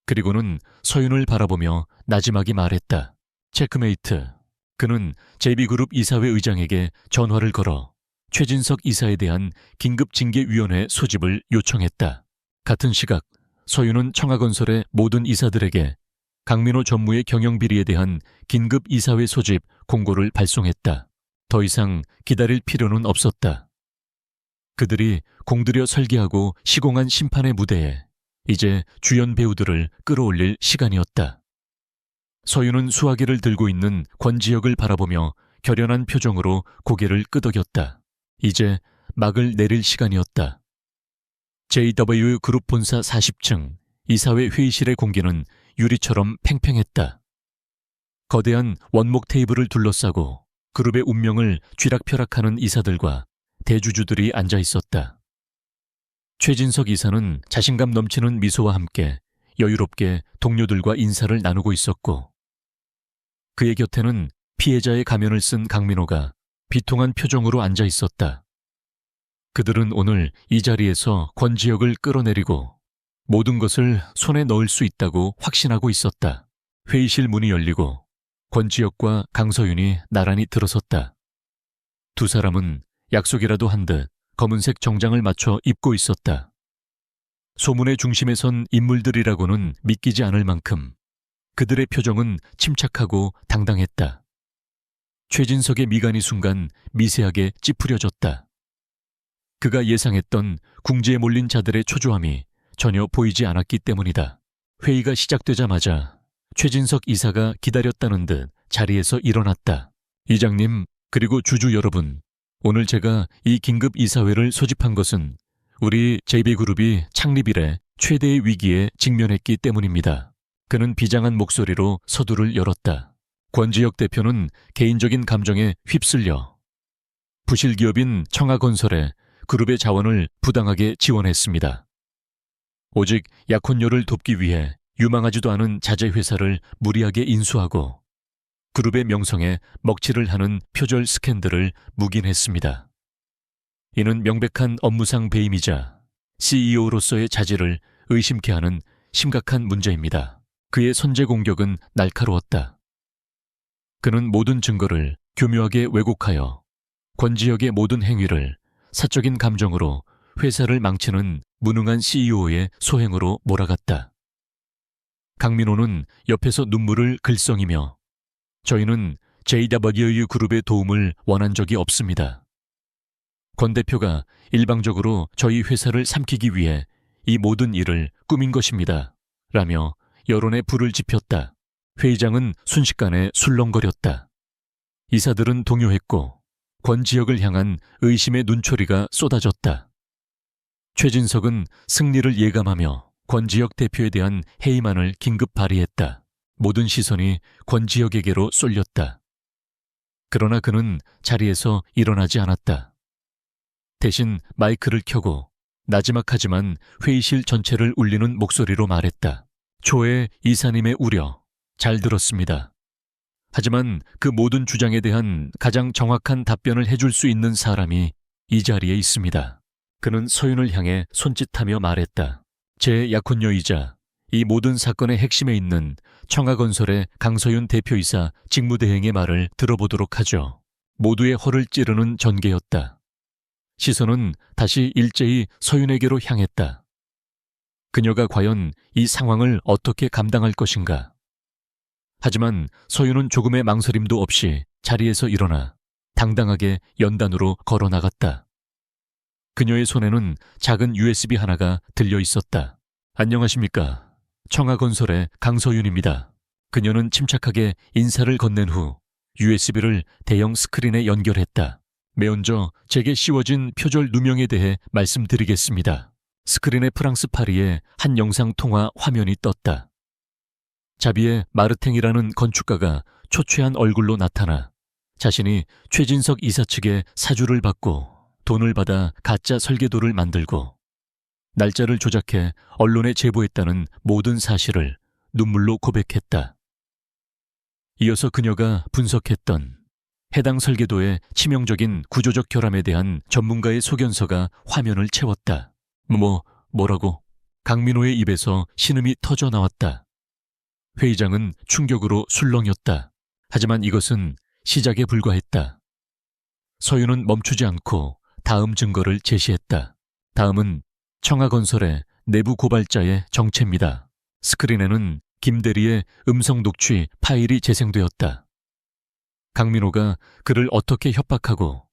그리고는 서윤을 바라보며 나지막이 말했다. 체크메이트. 그는 JB그룹 이사회 의장에게 전화를 걸어 최진석 이사에 대한 긴급징계위원회 소집을 요청했다. 같은 시각 서윤은 청하건설의 모든 이사들에게 강민호 전무의 경영비리에 대한 긴급 이사회 소집 공고를 발송했다. 더 이상 기다릴 필요는 없었다. 그들이 공들여 설계하고 시공한 심판의 무대에 이제 주연 배우들을 끌어올릴 시간이었다. 서윤은 수화기를 들고 있는 권지혁을 바라보며 결연한 표정으로 고개를 끄덕였다. 이제 막을 내릴 시간이었다. JW 그룹 본사 40층 이사회 회의실의 공기는 유리처럼 팽팽했다. 거대한 원목 테이블을 둘러싸고 그룹의 운명을 쥐락펴락하는 이사들과 대주주들이 앉아 있었다. 최진석 이사는 자신감 넘치는 미소와 함께 여유롭게 동료들과 인사를 나누고 있었고, 그의 곁에는 피해자의 가면을 쓴 강민호가 비통한 표정으로 앉아 있었다. 그들은 오늘 이 자리에서 권지혁을 끌어내리고 모든 것을 손에 넣을 수 있다고 확신하고 있었다. 회의실 문이 열리고 권지혁과 강서윤이 나란히 들어섰다. 두 사람은 약속이라도 한 듯 검은색 정장을 맞춰 입고 있었다. 소문의 중심에 선 인물들이라고는 믿기지 않을 만큼 그들의 표정은 침착하고 당당했다. 최진석의 미간이 순간 미세하게 찌푸려졌다. 그가 예상했던 궁지에 몰린 자들의 초조함이 전혀 보이지 않았기 때문이다. 회의가 시작되자마자 최진석 이사가 기다렸다는 듯 자리에서 일어났다. 이장님, 그리고 주주 여러분, 오늘 제가 이 긴급 이사회를 소집한 것은 우리 JB그룹이 창립 이래 최대의 위기에 직면했기 때문입니다. 그는 비장한 목소리로 서두를 열었다. 권지혁 대표는 개인적인 감정에 휩쓸려 부실기업인 청하건설에 그룹의 자원을 부당하게 지원했습니다. 오직 약혼녀를 돕기 위해 유망하지도 않은 자재회사를 무리하게 인수하고 그룹의 명성에 먹칠을 하는 표절 스캔들을 묵인했습니다. 이는 명백한 업무상 배임이자 CEO로서의 자질을 의심케 하는 심각한 문제입니다. 그의 선제 공격은 날카로웠다. 그는 모든 증거를 교묘하게 왜곡하여 권지혁의 모든 행위를 사적인 감정으로 회사를 망치는 무능한 CEO의 소행으로 몰아갔다. 강민호는 옆에서 눈물을 글썽이며 저희는 JW 그룹의 도움을 원한 적이 없습니다. 권 대표가 일방적으로 저희 회사를 삼키기 위해 이 모든 일을 꾸민 것입니다. 라며 여론에 불을 지폈다. 회의장은 순식간에 술렁거렸다. 이사들은 동요했고 권지혁을 향한 의심의 눈초리가 쏟아졌다. 최진석은 승리를 예감하며 권지혁 대표에 대한 해임안을 긴급 발의했다. 모든 시선이 권지혁에게로 쏠렸다. 그러나 그는 자리에서 일어나지 않았다. 대신 마이크를 켜고 나지막하지만 회의실 전체를 울리는 목소리로 말했다. 초에 이사님의 우려 잘 들었습니다. 하지만 그 모든 주장에 대한 가장 정확한 답변을 해줄 수 있는 사람이 이 자리에 있습니다. 그는 서윤을 향해 손짓하며 말했다. 제 약혼녀이자 이 모든 사건의 핵심에 있는 청하건설의 강서윤 대표이사 직무대행의 말을 들어보도록 하죠. 모두의 허를 찌르는 전개였다. 시선은 다시 일제히 서윤에게로 향했다. 그녀가 과연 이 상황을 어떻게 감당할 것인가? 하지만 서윤은 조금의 망설임도 없이 자리에서 일어나 당당하게 연단으로 걸어 나갔다. 그녀의 손에는 작은 USB 하나가 들려 있었다. 안녕하십니까. 청하건설의 강서윤입니다. 그녀는 침착하게 인사를 건넨 후 USB를 대형 스크린에 연결했다. 매언저 제게 씌워진 표절 누명에 대해 말씀드리겠습니다. 스크린의 프랑스 파리의 한 영상 통화 화면이 떴다. 자비의 마르탱이라는 건축가가 초췌한 얼굴로 나타나 자신이 최진석 이사 측의 사주를 받고 돈을 받아 가짜 설계도를 만들고 날짜를 조작해 언론에 제보했다는 모든 사실을 눈물로 고백했다. 이어서 그녀가 분석했던 해당 설계도의 치명적인 구조적 결함에 대한 전문가의 소견서가 화면을 채웠다. 뭐라고? 강민호의 입에서 신음이 터져 나왔다. 회의장은 충격으로 술렁였다. 하지만 이것은 시작에 불과했다. 서윤은 멈추지 않고 다음 증거를 제시했다. 다음은 청하건설의 내부 고발자의 정체입니다. 스크린에는 김 대리의 음성 녹취 파일이 재생되었다. 강민호가 그를 어떻게 협박하고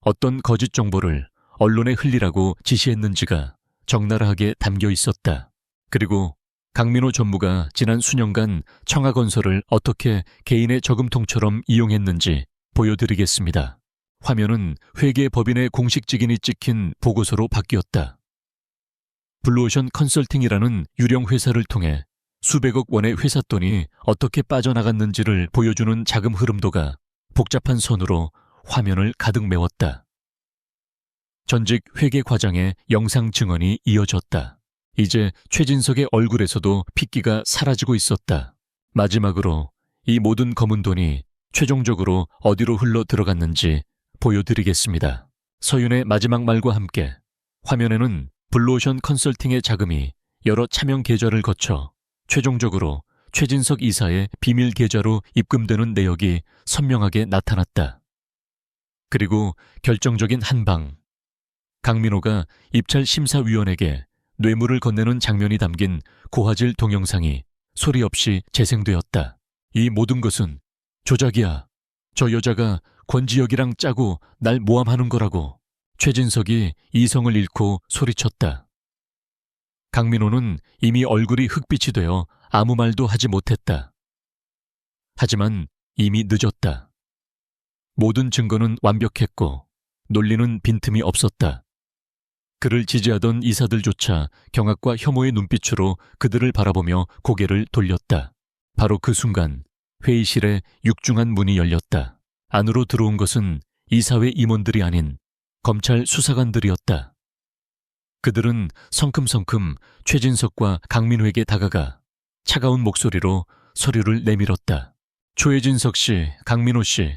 어떤 거짓 정보를 언론에 흘리라고 지시했는지가 적나라하게 담겨 있었다. 그리고 강민호 전무가 지난 수년간 청하건설을 어떻게 개인의 저금통처럼 이용했는지 보여드리겠습니다. 화면은 회계법인의 공식 직인이 찍힌 보고서로 바뀌었다. 블루오션 컨설팅이라는 유령 회사를 통해 수백억 원의 회사 돈이 어떻게 빠져나갔는지를 보여주는 자금 흐름도가 복잡한 선으로 화면을 가득 메웠다. 전직 회계 과장의 영상 증언이 이어졌다. 이제 최진석의 얼굴에서도 핏기가 사라지고 있었다. 마지막으로 이 모든 검은 돈이 최종적으로 어디로 흘러 들어갔는지 보여드리겠습니다. 서윤의 마지막 말과 함께 화면에는 블루오션 컨설팅의 자금이 여러 차명 계좌를 거쳐 최종적으로 최진석 이사의 비밀 계좌로 입금되는 내역이 선명하게 나타났다. 그리고 결정적인 한방, 강민호가 입찰심사위원에게 뇌물을 건네는 장면이 담긴 고화질 동영상이 소리 없이 재생되었다. 이 모든 것은 조작이야. 저 여자가 권지혁이랑 짜고 날 모함하는 거라고. 최진석이 이성을 잃고 소리쳤다. 강민호는 이미 얼굴이 흑빛이 되어 아무 말도 하지 못했다. 하지만 이미 늦었다. 모든 증거는 완벽했고 논리는 빈틈이 없었다. 그를 지지하던 이사들조차 경악과 혐오의 눈빛으로 그들을 바라보며 고개를 돌렸다. 바로 그 순간 회의실에 육중한 문이 열렸다. 안으로 들어온 것은 이사회 임원들이 아닌 검찰 수사관들이었다. 그들은 성큼성큼 최진석과 강민호에게 다가가 차가운 목소리로 서류를 내밀었다. 최진석 씨, 강민호 씨,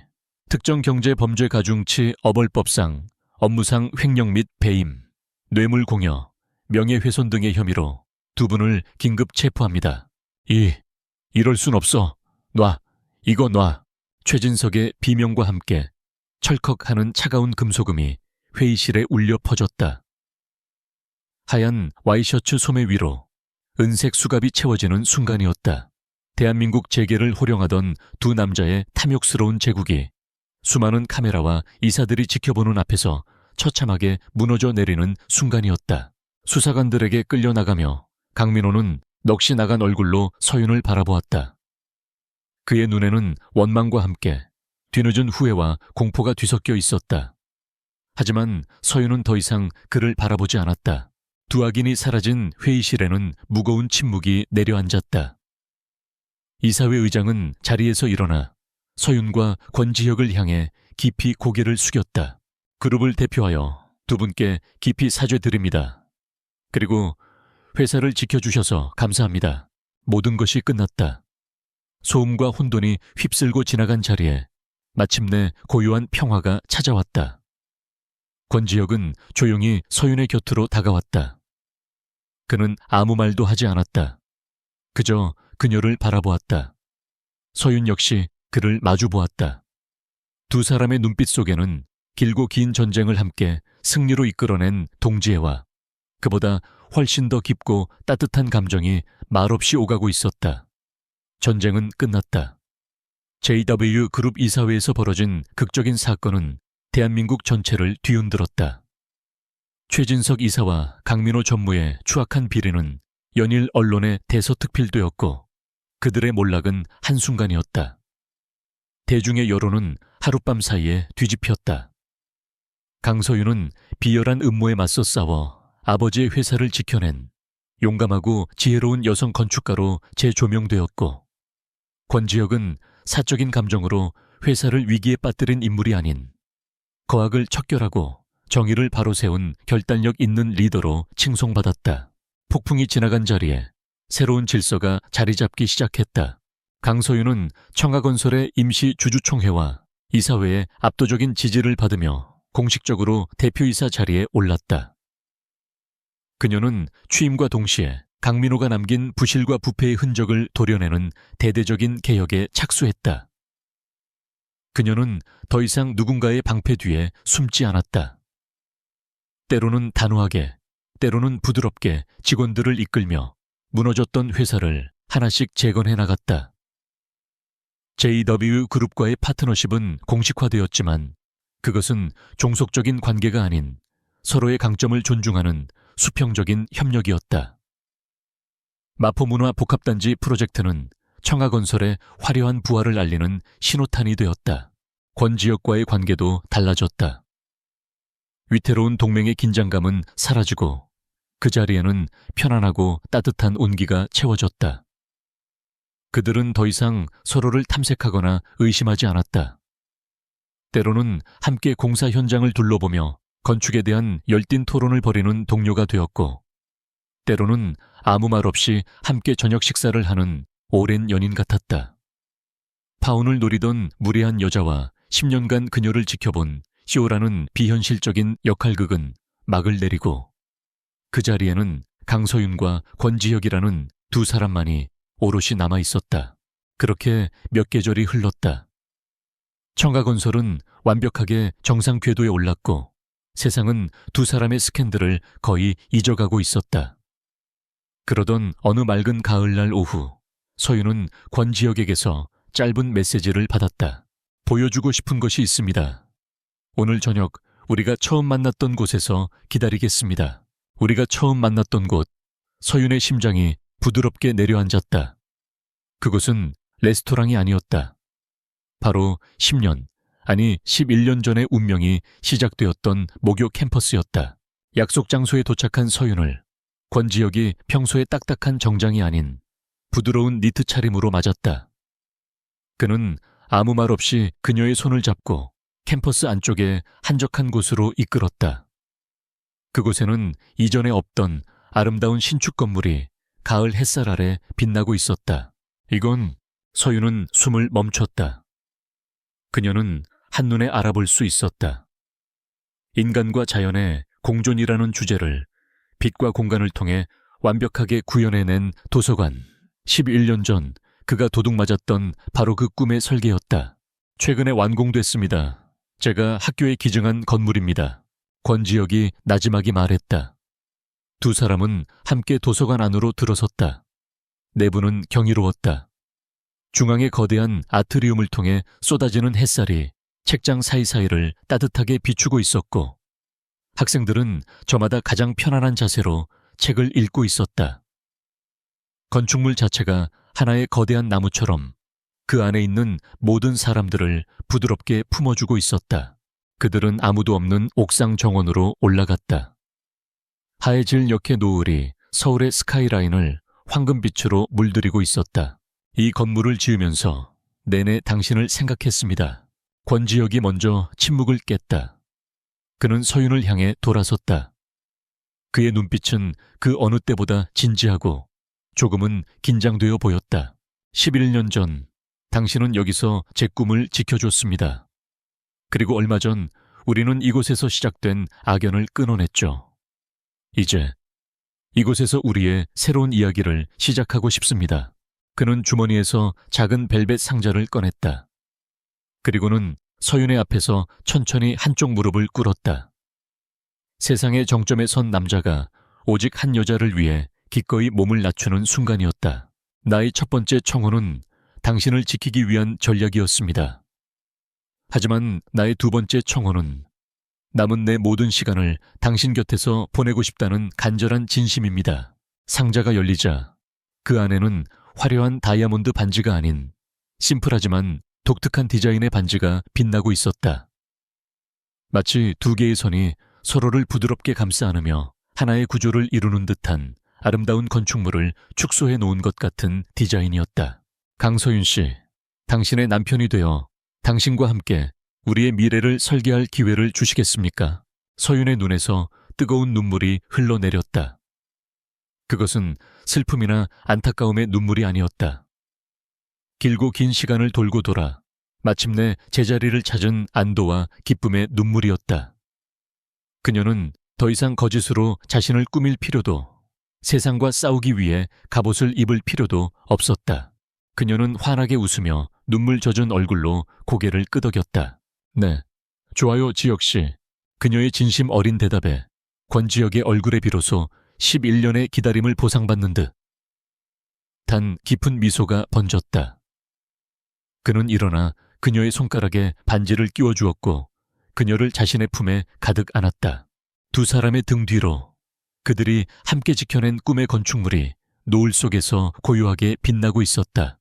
특정경제범죄가중치 어벌법상, 업무상 횡령 및 배임, 뇌물공여, 명예훼손 등의 혐의로 두 분을 긴급 체포합니다. 이럴 순 없어. 이거 놔. 최진석의 비명과 함께 철컥하는 차가운 금소금이 회의실에 울려 퍼졌다. 하얀 와이셔츠 소매 위로 은색 수갑이 채워지는 순간이었다. 대한민국 재계를 호령하던 두 남자의 탐욕스러운 제국이 수많은 카메라와 이사들이 지켜보는 앞에서 처참하게 무너져 내리는 순간이었다. 수사관들에게 끌려나가며 강민호는 넋이 나간 얼굴로 서윤을 바라보았다. 그의 눈에는 원망과 함께 뒤늦은 후회와 공포가 뒤섞여 있었다. 하지만 서윤은 더 이상 그를 바라보지 않았다. 두 악인이 사라진 회의실에는 무거운 침묵이 내려앉았다. 이사회 의장은 자리에서 일어나 서윤과 권지혁을 향해 깊이 고개를 숙였다. 그룹을 대표하여 두 분께 깊이 사죄드립니다. 그리고 회사를 지켜주셔서 감사합니다. 모든 것이 끝났다. 소음과 혼돈이 휩쓸고 지나간 자리에 마침내 고요한 평화가 찾아왔다. 권지혁은 조용히 서윤의 곁으로 다가왔다. 그는 아무 말도 하지 않았다. 그저 그녀를 바라보았다. 서윤 역시 그를 마주보았다. 두 사람의 눈빛 속에는 길고 긴 전쟁을 함께 승리로 이끌어낸 동지애와 그보다 훨씬 더 깊고 따뜻한 감정이 말없이 오가고 있었다. 전쟁은 끝났다. JW 그룹 이사회에서 벌어진 극적인 사건은 대한민국 전체를 뒤흔들었다. 최진석 이사와 강민호 전무의 추악한 비리는 연일 언론에 대서특필되었고 그들의 몰락은 한순간이었다. 대중의 여론은 하룻밤 사이에 뒤집혔다. 강서윤은 비열한 음모에 맞서 싸워 아버지의 회사를 지켜낸 용감하고 지혜로운 여성 건축가로 재조명되었고 권지혁은 사적인 감정으로 회사를 위기에 빠뜨린 인물이 아닌 거악을 척결하고 정의를 바로 세운 결단력 있는 리더로 칭송받았다. 폭풍이 지나간 자리에 새로운 질서가 자리 잡기 시작했다. 강서윤은 청하건설의 임시 주주총회와 이사회의 압도적인 지지를 받으며 공식적으로 대표이사 자리에 올랐다. 그녀는 취임과 동시에 강민호가 남긴 부실과 부패의 흔적을 도려내는 대대적인 개혁에 착수했다. 그녀는 더 이상 누군가의 방패 뒤에 숨지 않았다. 때로는 단호하게, 때로는 부드럽게 직원들을 이끌며 무너졌던 회사를 하나씩 재건해 나갔다. JW 그룹과의 파트너십은 공식화되었지만 그것은 종속적인 관계가 아닌 서로의 강점을 존중하는 수평적인 협력이었다. 마포문화 복합단지 프로젝트는 청하건설의 화려한 부활을 알리는 신호탄이 되었다. 권지혁과의 관계도 달라졌다. 위태로운 동맹의 긴장감은 사라지고 그 자리에는 편안하고 따뜻한 온기가 채워졌다. 그들은 더 이상 서로를 탐색하거나 의심하지 않았다. 때로는 함께 공사 현장을 둘러보며 건축에 대한 열띤 토론을 벌이는 동료가 되었고, 때로는 아무 말 없이 함께 저녁 식사를 하는 오랜 연인 같았다. 파혼을 노리던 무례한 여자와 10년간 그녀를 지켜본 시오라는 비현실적인 역할극은 막을 내리고, 그 자리에는 강서윤과 권지혁이라는 두 사람만이 오롯이 남아 있었다. 그렇게 몇 계절이 흘렀다. 청하건설은 완벽하게 정상 궤도에 올랐고 세상은 두 사람의 스캔들을 거의 잊어가고 있었다. 그러던 어느 맑은 가을날 오후, 서윤은 권지혁에게서 짧은 메시지를 받았다. 보여주고 싶은 것이 있습니다. 오늘 저녁 우리가 처음 만났던 곳에서 기다리겠습니다. 우리가 처음 만났던 곳, 서윤의 심장이 부드럽게 내려앉았다. 그곳은 레스토랑이 아니었다. 바로 10년, 아니 11년 전의 운명이 시작되었던 모교 캠퍼스였다. 약속 장소에 도착한 서윤을 권지혁이 평소에 딱딱한 정장이 아닌 부드러운 니트 차림으로 맞았다. 그는 아무 말 없이 그녀의 손을 잡고 캠퍼스 안쪽에 한적한 곳으로 이끌었다. 그곳에는 이전에 없던 아름다운 신축 건물이 가을 햇살 아래 빛나고 있었다. 서윤은 숨을 멈췄다. 그녀는 한눈에 알아볼 수 있었다. 인간과 자연의 공존이라는 주제를 빛과 공간을 통해 완벽하게 구현해낸 도서관. 11년 전 그가 도둑맞았던 바로 그 꿈의 설계였다. 최근에 완공됐습니다. 제가 학교에 기증한 건물입니다. 권지혁이 나지막이 말했다. 두 사람은 함께 도서관 안으로 들어섰다. 내부는 경이로웠다. 중앙의 거대한 아트리움을 통해 쏟아지는 햇살이 책장 사이사이를 따뜻하게 비추고 있었고, 학생들은 저마다 가장 편안한 자세로 책을 읽고 있었다. 건축물 자체가 하나의 거대한 나무처럼 그 안에 있는 모든 사람들을 부드럽게 품어주고 있었다. 그들은 아무도 없는 옥상 정원으로 올라갔다. 하얘질 역의 노을이 서울의 스카이라인을 황금빛으로 물들이고 있었다. 이 건물을 지으면서 내내 당신을 생각했습니다. 권지혁이 먼저 침묵을 깼다. 그는 서윤을 향해 돌아섰다. 그의 눈빛은 그 어느 때보다 진지하고 조금은 긴장되어 보였다. 11년 전 당신은 여기서 제 꿈을 지켜줬습니다. 그리고 얼마 전 우리는 이곳에서 시작된 악연을 끊어냈죠. 이제 이곳에서 우리의 새로운 이야기를 시작하고 싶습니다. 그는 주머니에서 작은 벨벳 상자를 꺼냈다. 그리고는 서윤의 앞에서 천천히 한쪽 무릎을 꿇었다. 세상의 정점에 선 남자가 오직 한 여자를 위해 기꺼이 몸을 낮추는 순간이었다. 나의 첫 번째 청혼은 당신을 지키기 위한 전략이었습니다. 하지만 나의 두 번째 청혼은 남은 내 모든 시간을 당신 곁에서 보내고 싶다는 간절한 진심입니다. 상자가 열리자 그 안에는 화려한 다이아몬드 반지가 아닌 심플하지만 독특한 디자인의 반지가 빛나고 있었다. 마치 두 개의 선이 서로를 부드럽게 감싸 안으며 하나의 구조를 이루는 듯한 아름다운 건축물을 축소해 놓은 것 같은 디자인이었다. 강서윤 씨, 당신의 남편이 되어 당신과 함께 우리의 미래를 설계할 기회를 주시겠습니까? 서윤의 눈에서 뜨거운 눈물이 흘러내렸다. 그것은 슬픔이나 안타까움의 눈물이 아니었다. 길고 긴 시간을 돌고 돌아 마침내 제자리를 찾은 안도와 기쁨의 눈물이었다. 그녀는 더 이상 거짓으로 자신을 꾸밀 필요도, 세상과 싸우기 위해 갑옷을 입을 필요도 없었다. 그녀는 환하게 웃으며 눈물 젖은 얼굴로 고개를 끄덕였다. 네, 좋아요 지혁씨. 그녀의 진심 어린 대답에 권지혁의 얼굴에 비로소 11년의 기다림을 보상받는 듯 단 깊은 미소가 번졌다. 그는 일어나 그녀의 손가락에 반지를 끼워주었고 그녀를 자신의 품에 가득 안았다. 두 사람의 등 뒤로 그들이 함께 지켜낸 꿈의 건축물이 노을 속에서 고요하게 빛나고 있었다.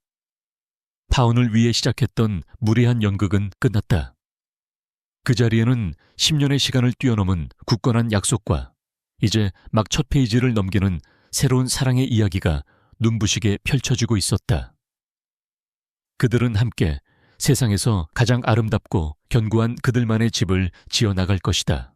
파운을 위해 시작했던 무례한 연극은 끝났다. 그 자리에는 10년의 시간을 뛰어넘은 굳건한 약속과 이제 막 첫 페이지를 넘기는 새로운 사랑의 이야기가 눈부시게 펼쳐지고 있었다. 그들은 함께 세상에서 가장 아름답고 견고한 그들만의 집을 지어나갈 것이다.